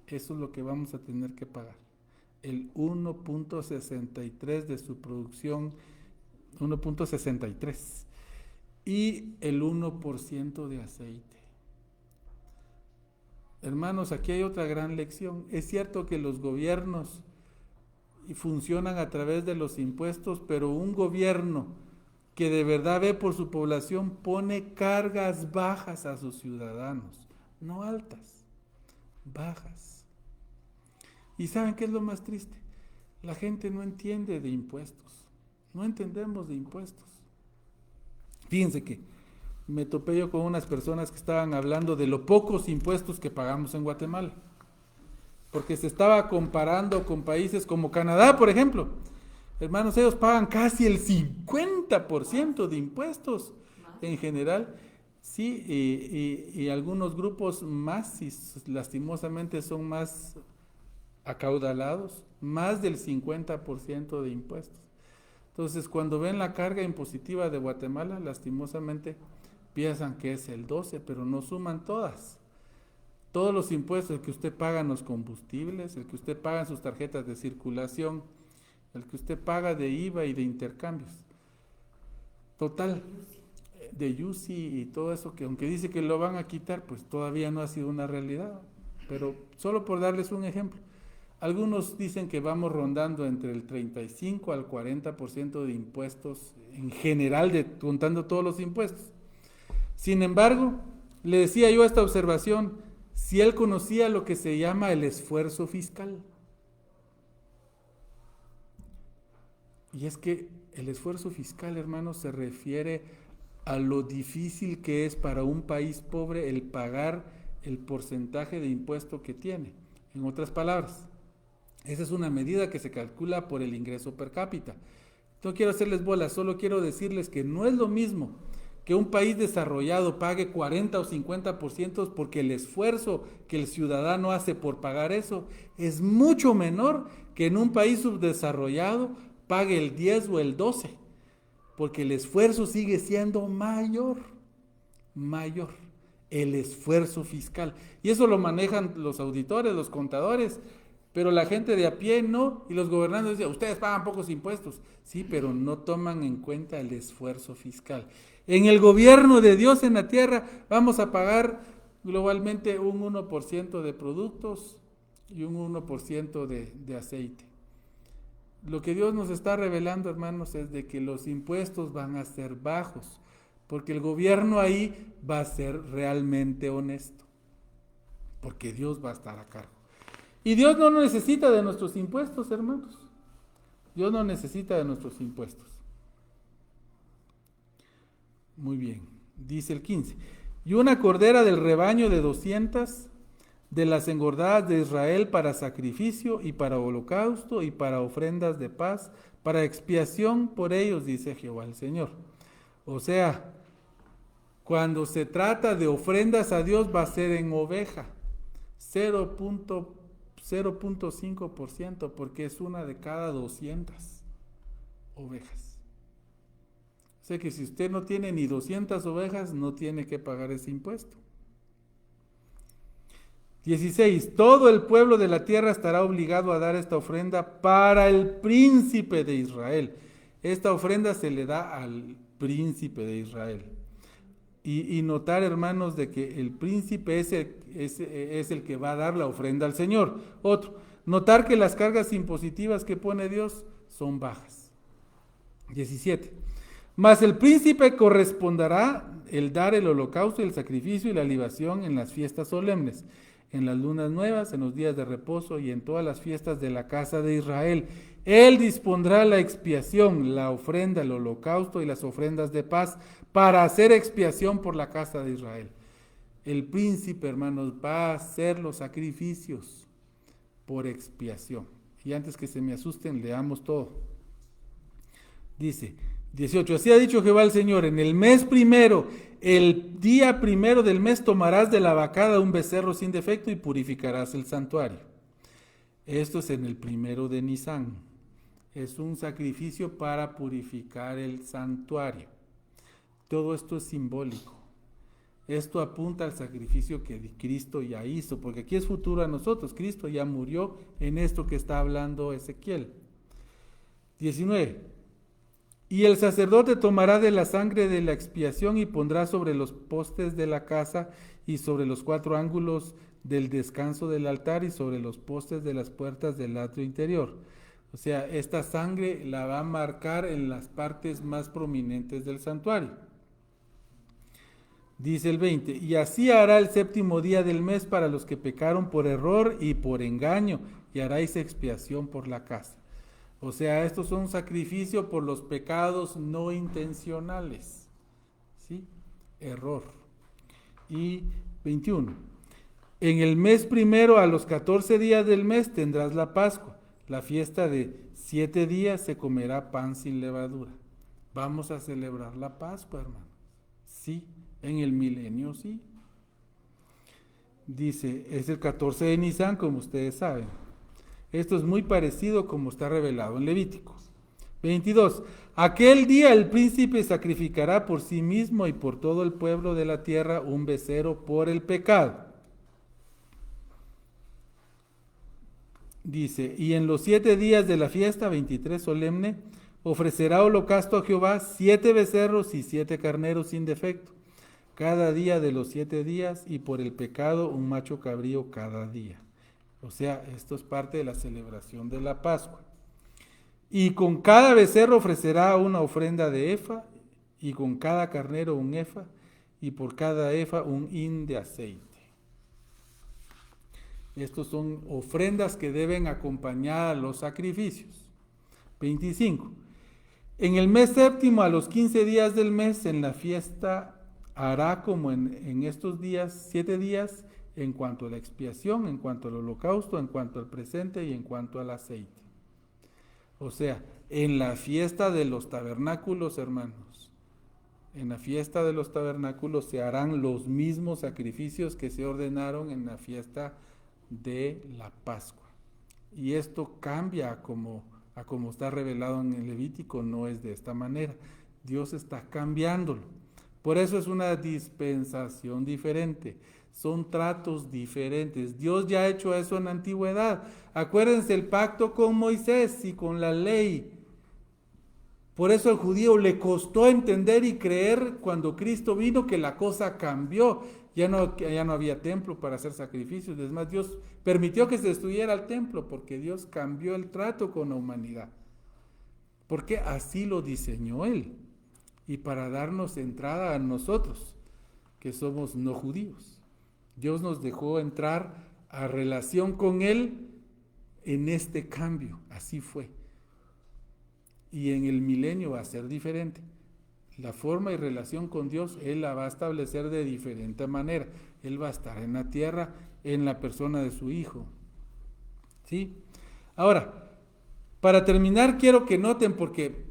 Eso es lo que vamos a tener que pagar. El 1.63 de su producción, 1.63. Y el 1% de aceite. Hermanos, aquí hay otra gran lección. Es cierto que los gobiernos funcionan a través de los impuestos, pero un gobierno que de verdad ve por su población pone cargas bajas a sus ciudadanos, no altas, bajas. ¿Y saben qué es lo más triste? La gente no entiende de impuestos, no entendemos de impuestos. Fíjense que me topé yo con unas personas que estaban hablando de los pocos impuestos que pagamos en Guatemala, porque se estaba comparando con países como Canadá, por ejemplo. Hermanos, ellos pagan casi el 50% de impuestos en general, sí, y algunos grupos más, y lastimosamente son más acaudalados, más del 50% de impuestos. Entonces, cuando ven la carga impositiva de Guatemala, lastimosamente piensan que es el 12, pero no suman todas. Todos los impuestos, el que usted paga en los combustibles, el que usted paga en sus tarjetas de circulación, el que usted paga de IVA y de intercambios. Total, de UCI y todo eso, que aunque dice que lo van a quitar, pues todavía no ha sido una realidad. Pero solo por darles un ejemplo, algunos dicen que vamos rondando entre el 35 al 40% de impuestos en general, contando todos los impuestos. Sin embargo, le decía yo esta observación, si él conocía lo que se llama el esfuerzo fiscal. Y es que el esfuerzo fiscal, hermanos, se refiere a lo difícil que es para un país pobre el pagar el porcentaje de impuesto que tiene. En otras palabras, esa es una medida que se calcula por el ingreso per cápita. No quiero hacerles bolas, solo quiero decirles que no es lo mismo que un país desarrollado pague 40 o 50% porque el esfuerzo que el ciudadano hace por pagar eso es mucho menor que en un país subdesarrollado pague el 10 o el 12, porque el esfuerzo sigue siendo mayor, el esfuerzo fiscal. Y eso lo manejan los auditores, los contadores, pero la gente de a pie no, y los gobernantes dicen, ustedes pagan pocos impuestos. Sí, pero no toman en cuenta el esfuerzo fiscal. En el gobierno de Dios en la tierra vamos a pagar globalmente un 1% de productos y un 1% de aceite. Lo que Dios nos está revelando, hermanos, es de que los impuestos van a ser bajos, porque el gobierno ahí va a ser realmente honesto, porque Dios va a estar a cargo. Y Dios no necesita de nuestros impuestos, hermanos. Dios no necesita de nuestros impuestos. Muy bien, dice el 15. Y una cordera del rebaño de 200 de las engordadas de Israel para sacrificio y para holocausto y para ofrendas de paz, para expiación por ellos, dice Jehová el Señor. O sea, cuando se trata de ofrendas a Dios va a ser en oveja, 0.5%, porque es una de cada 200 ovejas. O sea que si usted no tiene ni 200 ovejas, no tiene que pagar ese impuesto. 16. Todo el pueblo de la tierra estará obligado a dar esta ofrenda para el príncipe de Israel. Esta ofrenda se le da al príncipe de Israel. Y notar, hermanos, de que el príncipe es el que va a dar la ofrenda al Señor. Otro, notar que las cargas impositivas que pone Dios son bajas. 17. Mas el príncipe corresponderá el dar el holocausto, el sacrificio y la libación en las fiestas solemnes, en las lunas nuevas, en los días de reposo y en todas las fiestas de la casa de Israel. Él dispondrá la expiación, la ofrenda, el holocausto y las ofrendas de paz para hacer expiación por la casa de Israel. El príncipe, hermanos, va a hacer los sacrificios por expiación. Y antes que se me asusten, leamos todo. Dice 18, así ha dicho Jehová el Señor, en el mes primero, el día primero del mes tomarás de la vacada un becerro sin defecto y purificarás el santuario. Esto es en el primero de Nisán. Es un sacrificio para purificar el santuario. Todo esto es simbólico. Esto apunta al sacrificio que Cristo ya hizo, porque aquí es futuro a nosotros. Cristo ya murió en esto que está hablando Ezequiel. 19. Y el sacerdote tomará de la sangre de la expiación y pondrá sobre los postes de la casa y sobre los 4 ángulos del descanso del altar y sobre los postes de las puertas del atrio interior. O sea, esta sangre la va a marcar en las partes más prominentes del santuario. Dice el 20, y así hará el 7º día del mes para los que pecaron por error y por engaño, y haráis expiación por la casa. O sea, estos son sacrificios por los pecados no intencionales, ¿sí? error. Y 21. En el mes primero, a los 14 días del mes, tendrás la Pascua. La fiesta de 7 días se comerá pan sin levadura. Vamos a celebrar la Pascua, hermano. Sí, en el milenio sí. Dice, es el 14 de Nisan, como ustedes saben. Esto es muy parecido como está revelado en Levíticos. 22. Aquel día el príncipe sacrificará por sí mismo y por todo el pueblo de la tierra un becerro por el pecado. Dice, y en los 7 días de la fiesta, 23 solemne, ofrecerá holocausto a Jehová 7 becerros y 7 carneros sin defecto, cada día de los 7 días, y por el pecado un macho cabrío cada día. O sea, esto es parte de la celebración de la Pascua. Y con cada becerro ofrecerá una ofrenda de efa, y con cada carnero un efa, y por cada efa un hin de aceite. Estos son ofrendas que deben acompañar a los sacrificios. 25. En el mes séptimo, a los 15 días del mes, en la fiesta hará como en estos días, 7 días, en cuanto a la expiación, en cuanto al holocausto, en cuanto al presente y en cuanto al aceite. O sea, en la fiesta de los tabernáculos, hermanos, en la fiesta de los tabernáculos se harán los mismos sacrificios que se ordenaron en la fiesta de la Pascua. Y esto cambia a como está revelado en el Levítico, no es de esta manera. Dios está cambiándolo. Por eso es una dispensación diferente. Son tratos diferentes. Dios ya ha hecho eso en la antigüedad. Acuérdense el pacto con Moisés y con la ley. Por eso al judío le costó entender y creer cuando Cristo vino que la cosa cambió. Ya no había templo para hacer sacrificios. Es más, Dios permitió que se destruyera el templo porque Dios cambió el trato con la humanidad. Porque así lo diseñó Él. Y para darnos entrada a nosotros, que somos no judíos. Dios nos dejó entrar a relación con Él en este cambio. Así fue. Y en el milenio va a ser diferente. La forma y relación con Dios, Él la va a establecer de diferente manera. Él va a estar en la tierra, en la persona de su Hijo. ¿Sí? Ahora, para terminar, quiero que noten, porque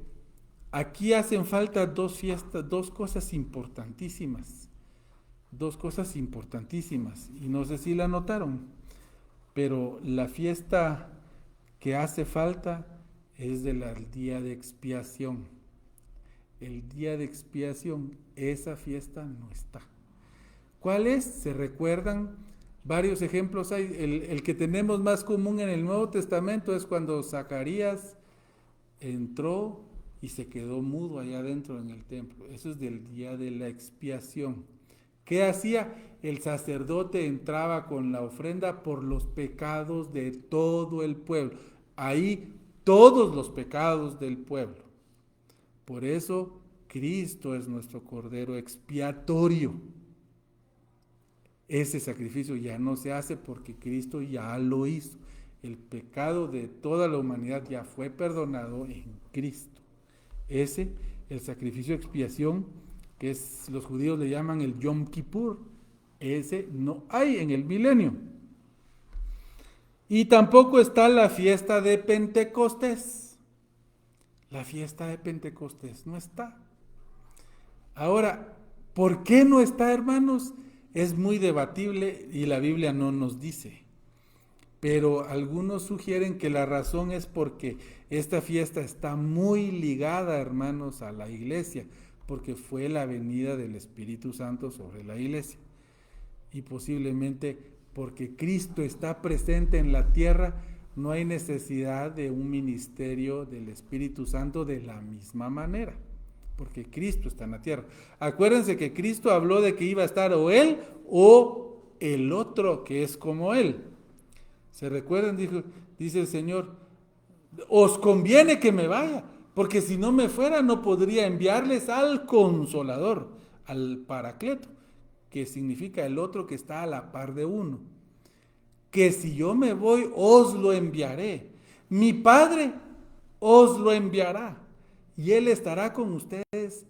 aquí hacen falta dos cosas importantísimas. Dos cosas importantísimas. Y no sé si la notaron, pero la fiesta que hace falta es del día de expiación. El día de expiación, esa fiesta no está. ¿Cuál es? ¿Se recuerdan? Varios ejemplos hay. El que tenemos más común en el Nuevo Testamento es cuando Zacarías entró y se quedó mudo allá adentro en el templo. Eso es del día de la expiación. ¿Qué hacía? El sacerdote entraba con la ofrenda por los pecados de todo el pueblo. Ahí todos los pecados del pueblo. Por eso Cristo es nuestro Cordero expiatorio. Ese sacrificio ya no se hace porque Cristo ya lo hizo. El pecado de toda la humanidad ya fue perdonado en Cristo. Ese, el sacrificio de expiación, que los judíos le llaman el Yom Kippur, ese no hay en el milenio. Y tampoco está la fiesta de Pentecostés. La fiesta de Pentecostés no está. Ahora, ¿por qué no está, hermanos? Es muy debatible y la Biblia no nos dice. Pero algunos sugieren que la razón es porque esta fiesta está muy ligada, hermanos, a la iglesia, porque fue la venida del Espíritu Santo sobre la iglesia. Y posiblemente porque Cristo está presente en la tierra, no hay necesidad de un ministerio del Espíritu Santo de la misma manera, porque Cristo está en la tierra. Acuérdense que Cristo habló de que iba a estar o Él o el otro que es como Él. ¿Se recuerdan? Dice el Señor, os conviene que me vaya, porque si no me fuera no podría enviarles al Consolador, al Paracleto, que significa el otro que está a la par de uno. Que si yo me voy, os lo enviaré. Mi Padre os lo enviará. Y Él estará con ustedes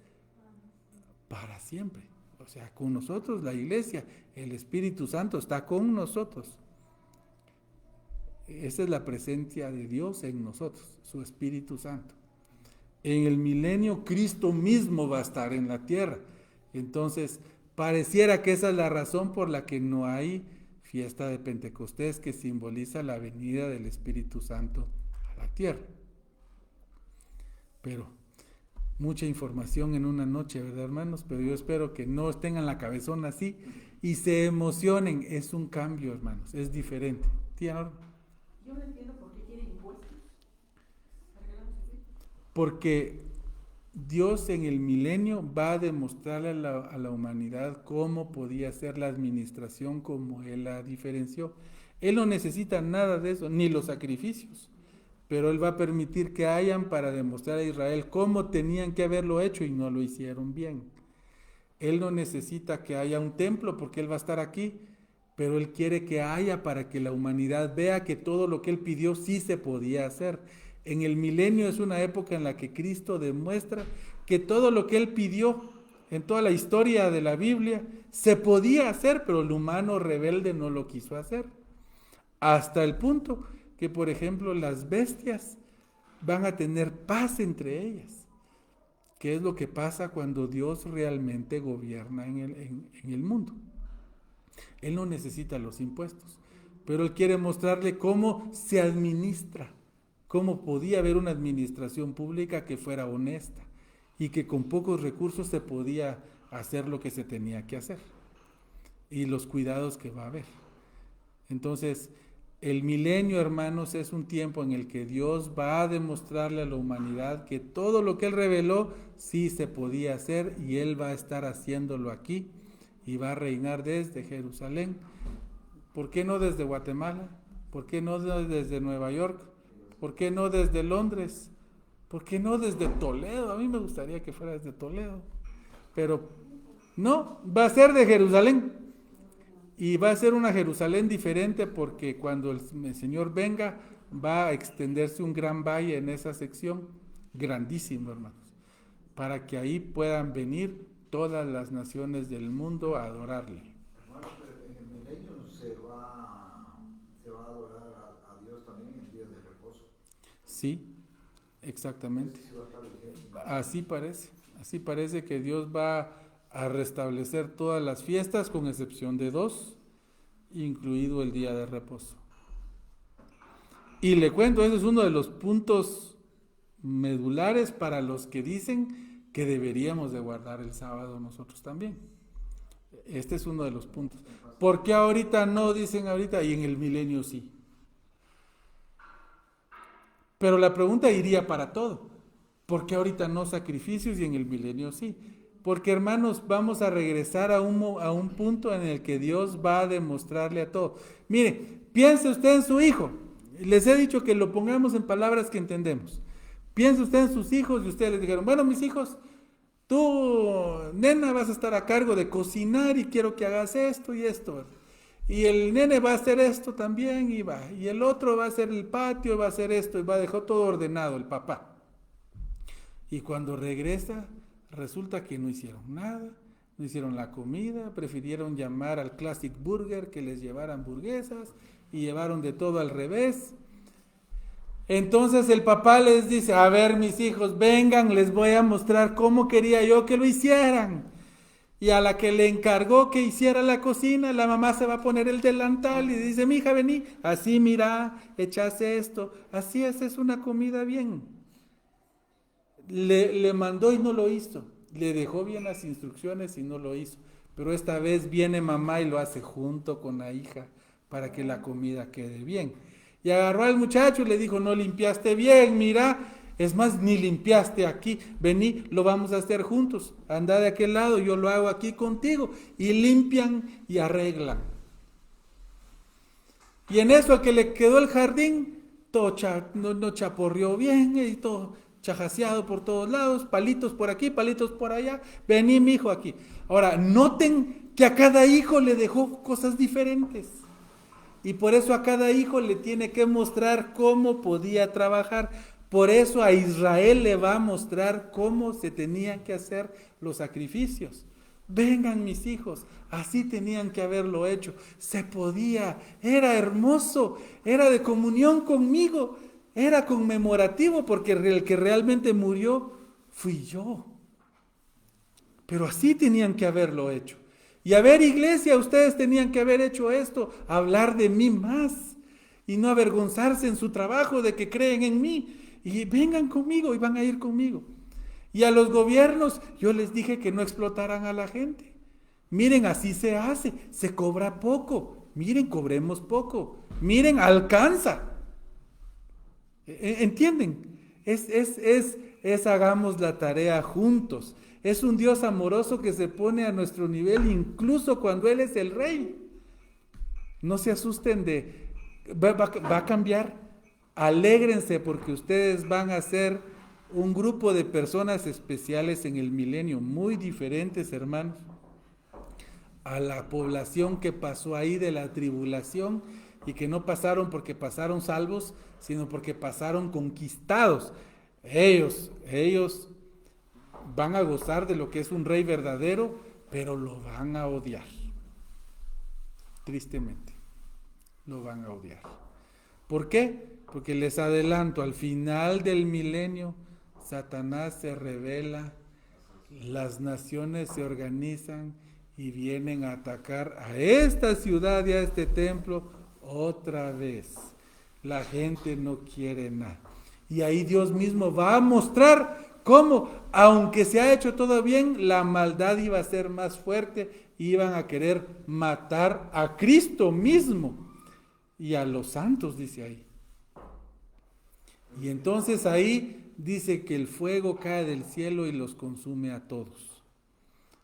para siempre. o sea, con nosotros, la iglesia, el Espíritu Santo está con nosotros. Esa es la presencia de Dios en nosotros, su Espíritu Santo. En el milenio Cristo mismo va a estar en la tierra. Entonces, pareciera que esa es la razón por la que no hay fiesta de Pentecostés, que simboliza la venida del Espíritu Santo a la tierra. Pero mucha información en una noche, ¿verdad, hermanos? Pero yo espero que no tengan la cabezona así y se emocionen. Es un cambio, hermanos, es diferente. Tía Norma. Yo no entiendo por qué quieren impuestos. Porque Dios en el milenio va a demostrarle a la humanidad cómo podía ser la administración como Él la diferenció. Él no necesita nada de eso, ni los sacrificios, pero Él va a permitir que hayan para demostrar a Israel cómo tenían que haberlo hecho y no lo hicieron bien. Él no necesita que haya un templo porque Él va a estar aquí, pero Él quiere que haya para que la humanidad vea que todo lo que Él pidió sí se podía hacer. En el milenio es una época en la que Cristo demuestra que todo lo que Él pidió en toda la historia de la Biblia se podía hacer, pero el humano rebelde no lo quiso hacer. Hasta el punto que, por ejemplo, las bestias van a tener paz entre ellas. ¿Qué es lo que pasa cuando Dios realmente gobierna en el mundo? Él no necesita los impuestos, pero Él quiere mostrarle cómo se administra, cómo podía haber una administración pública que fuera honesta y que con pocos recursos se podía hacer lo que se tenía que hacer y los cuidados que va a haber. Entonces, el milenio, hermanos, es un tiempo en el que Dios va a demostrarle a la humanidad que todo lo que Él reveló sí se podía hacer y Él va a estar haciéndolo aquí y va a reinar desde Jerusalén. ¿Por qué no desde Guatemala? ¿Por qué no desde Nueva York? ¿Por qué no desde Londres? ¿Por qué no desde Toledo? A mí me gustaría que fuera desde Toledo, pero no, va a ser de Jerusalén. Y va a ser una Jerusalén diferente porque cuando el Señor venga va a extenderse un gran valle en esa sección, grandísimo, hermanos, para que ahí puedan venir todas las naciones del mundo a adorarle. Hermano, pero en el milenio se va a adorar a Dios también en días de reposo. Sí, exactamente. Así parece que Dios va a restablecer todas las fiestas con excepción de 2, incluido el día de reposo. Y le cuento, ese es uno de los puntos medulares para los que dicen que deberíamos de guardar el sábado nosotros también. Este es uno de los puntos. ¿Por qué ahorita no dicen ahorita y en el milenio sí? Pero la pregunta iría para todo. ¿Por qué ahorita no sacrificios y en el milenio sí? Porque, hermanos, vamos a regresar a un punto en el que Dios va a demostrarle a todo. Mire, piense usted en su hijo. Les he dicho que lo pongamos en palabras que entendemos. Piense usted en sus hijos y ustedes les dijeron, bueno, mis hijos, tú, nena, vas a estar a cargo de cocinar y quiero que hagas esto y esto. Y el nene va a hacer esto también y el otro va a hacer el patio, va a hacer esto y va a dejar todo ordenado el papá. Y cuando regresa, resulta que no hicieron nada, no hicieron la comida, prefirieron llamar al Classic Burger que les llevara hamburguesas y llevaron de todo al revés. Entonces el papá les dice, a ver mis hijos, vengan, les voy a mostrar cómo quería yo que lo hicieran. Y a la que le encargó que hiciera la cocina, la mamá se va a poner el delantal y dice, mija, vení, así mira, echase esto, así es una comida bien. Le mandó y no lo hizo, le dejó bien las instrucciones y no lo hizo, pero esta vez viene mamá y lo hace junto con la hija para que la comida quede bien. Y agarró al muchacho y le dijo, no limpiaste bien, mira, es más, ni limpiaste aquí, vení, lo vamos a hacer juntos, anda de aquel lado, yo lo hago aquí contigo, y limpian y arreglan. Y en eso a que le quedó el jardín, todo no chaporreó bien y todo chajaseado por todos lados, palitos por aquí, palitos por allá, vení mi hijo aquí. Ahora, noten que a cada hijo le dejó cosas diferentes. Y por eso a cada hijo le tiene que mostrar cómo podía trabajar. Por eso a Israel le va a mostrar cómo se tenían que hacer los sacrificios. vengan mis hijos. Así tenían que haberlo hecho. Se podía, era hermoso, era de comunión conmigo, era conmemorativo porque el que realmente murió fui yo. Pero así tenían que haberlo hecho. Y a ver, iglesia, ustedes tenían que haber hecho esto, hablar de mí más y no avergonzarse en su trabajo de que creen en mí. Y vengan conmigo y van a ir conmigo. Y a los gobiernos, yo les dije que no explotaran a la gente. Miren, así se hace, se cobra poco. Miren, cobremos poco. Miren, alcanza. ¿Entienden? Es hagamos la tarea juntos. Es un Dios amoroso que se pone a nuestro nivel incluso cuando Él es el Rey. No se asusten va a cambiar. Alégrense porque ustedes van a ser un grupo de personas especiales en el milenio, muy diferentes, hermanos, a la población que pasó ahí de la tribulación y que no pasaron porque pasaron salvos, sino porque pasaron conquistados. Ellos van a gozar de lo que es un rey verdadero, pero lo van a odiar. Tristemente, lo van a odiar. ¿Por qué? Porque les adelanto, al final del milenio, Satanás se revela, las naciones se organizan y vienen a atacar a esta ciudad y a este templo otra vez. La gente no quiere nada. Y ahí Dios mismo va a mostrar cómo, aunque se ha hecho todo bien, la maldad iba a ser más fuerte, iban a querer matar a Cristo mismo y a los santos, dice ahí. Y entonces ahí dice que el fuego cae del cielo y los consume a todos,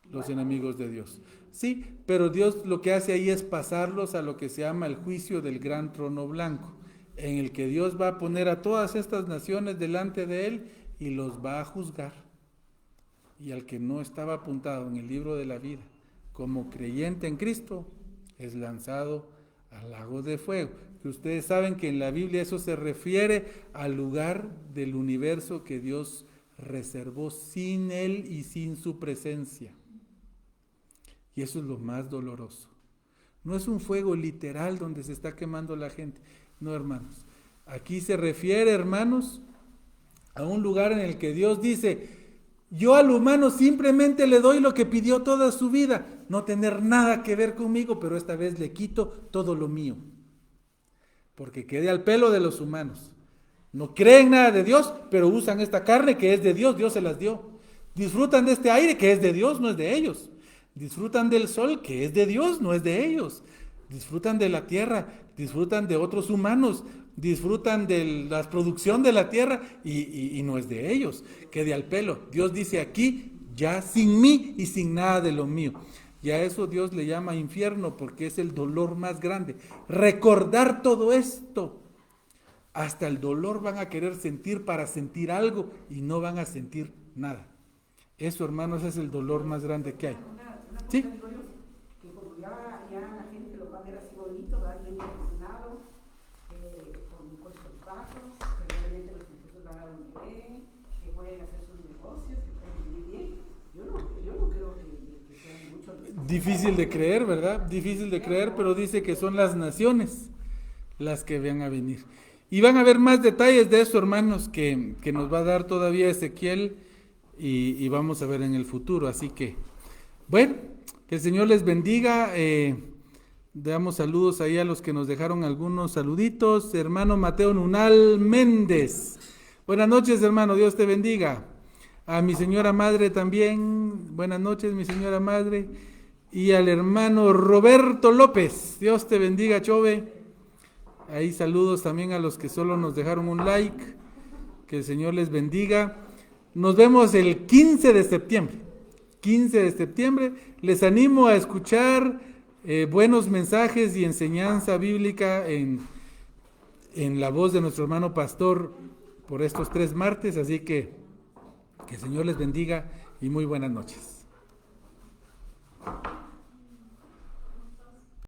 los enemigos de Dios. Sí, pero Dios lo que hace ahí es pasarlos a lo que se llama el juicio del gran trono blanco, en el que Dios va a poner a todas estas naciones delante de Él y los va a juzgar. Y al que no estaba apuntado en el libro de la vida como creyente en Cristo, es lanzado al lago de fuego. Que ustedes saben que en la Biblia eso se refiere al lugar del universo que Dios reservó sin Él y sin su presencia. Y eso es lo más doloroso. No es un fuego literal donde se está quemando la gente. No, hermanos. Aquí se refiere, hermanos, a un lugar en el que Dios dice: yo al humano simplemente le doy lo que pidió toda su vida, no tener nada que ver conmigo, pero esta vez le quito todo lo mío. Porque quede al pelo de los humanos. No creen nada de Dios, pero usan esta carne que es de Dios, Dios se las dio. Disfrutan de este aire que es de Dios, no es de ellos. Disfrutan del sol que es de Dios, no es de ellos. Disfrutan de la tierra, disfrutan de otros humanos, disfrutan de la producción de la tierra y no es de ellos. Quede al pelo. Dios dice aquí, ya sin mí y sin nada de lo mío. Y a eso Dios le llama infierno porque es el dolor más grande. Recordar todo esto. Hasta el dolor van a querer sentir para sentir algo y no van a sentir nada. Eso, hermanos, es el dolor más grande que hay. Una cosa ¿Sí? digo yo, que como ya la gente lo va a ver así bonito, va bien posicionado, con sus pasos, que realmente los impuestos van a donde ven, que pueden hacer sus negocios, que pueden vivir bien. Yo no creo que sea mucho. Difícil de creer, ¿verdad? Difícil de creer, pero dice que son las naciones las que van a venir. Y van a haber más detalles de eso, hermanos, que nos va a dar todavía Ezequiel y vamos a ver en el futuro. Así que, bueno, que el Señor les bendiga. Damos saludos ahí a los que nos dejaron algunos saluditos. Hermano Mateo Nunal Méndez. Buenas noches, hermano, Dios te bendiga. A mi señora madre también. Buenas noches, mi señora madre. Y al hermano Roberto López. Dios te bendiga, Chove. Ahí saludos también a los que solo nos dejaron un like. Que el Señor les bendiga. Nos vemos el 15 de septiembre. 15 de septiembre. Les animo a escuchar buenos mensajes y enseñanza bíblica en la voz de nuestro hermano pastor por estos 3 martes. Así que el Señor les bendiga y muy buenas noches.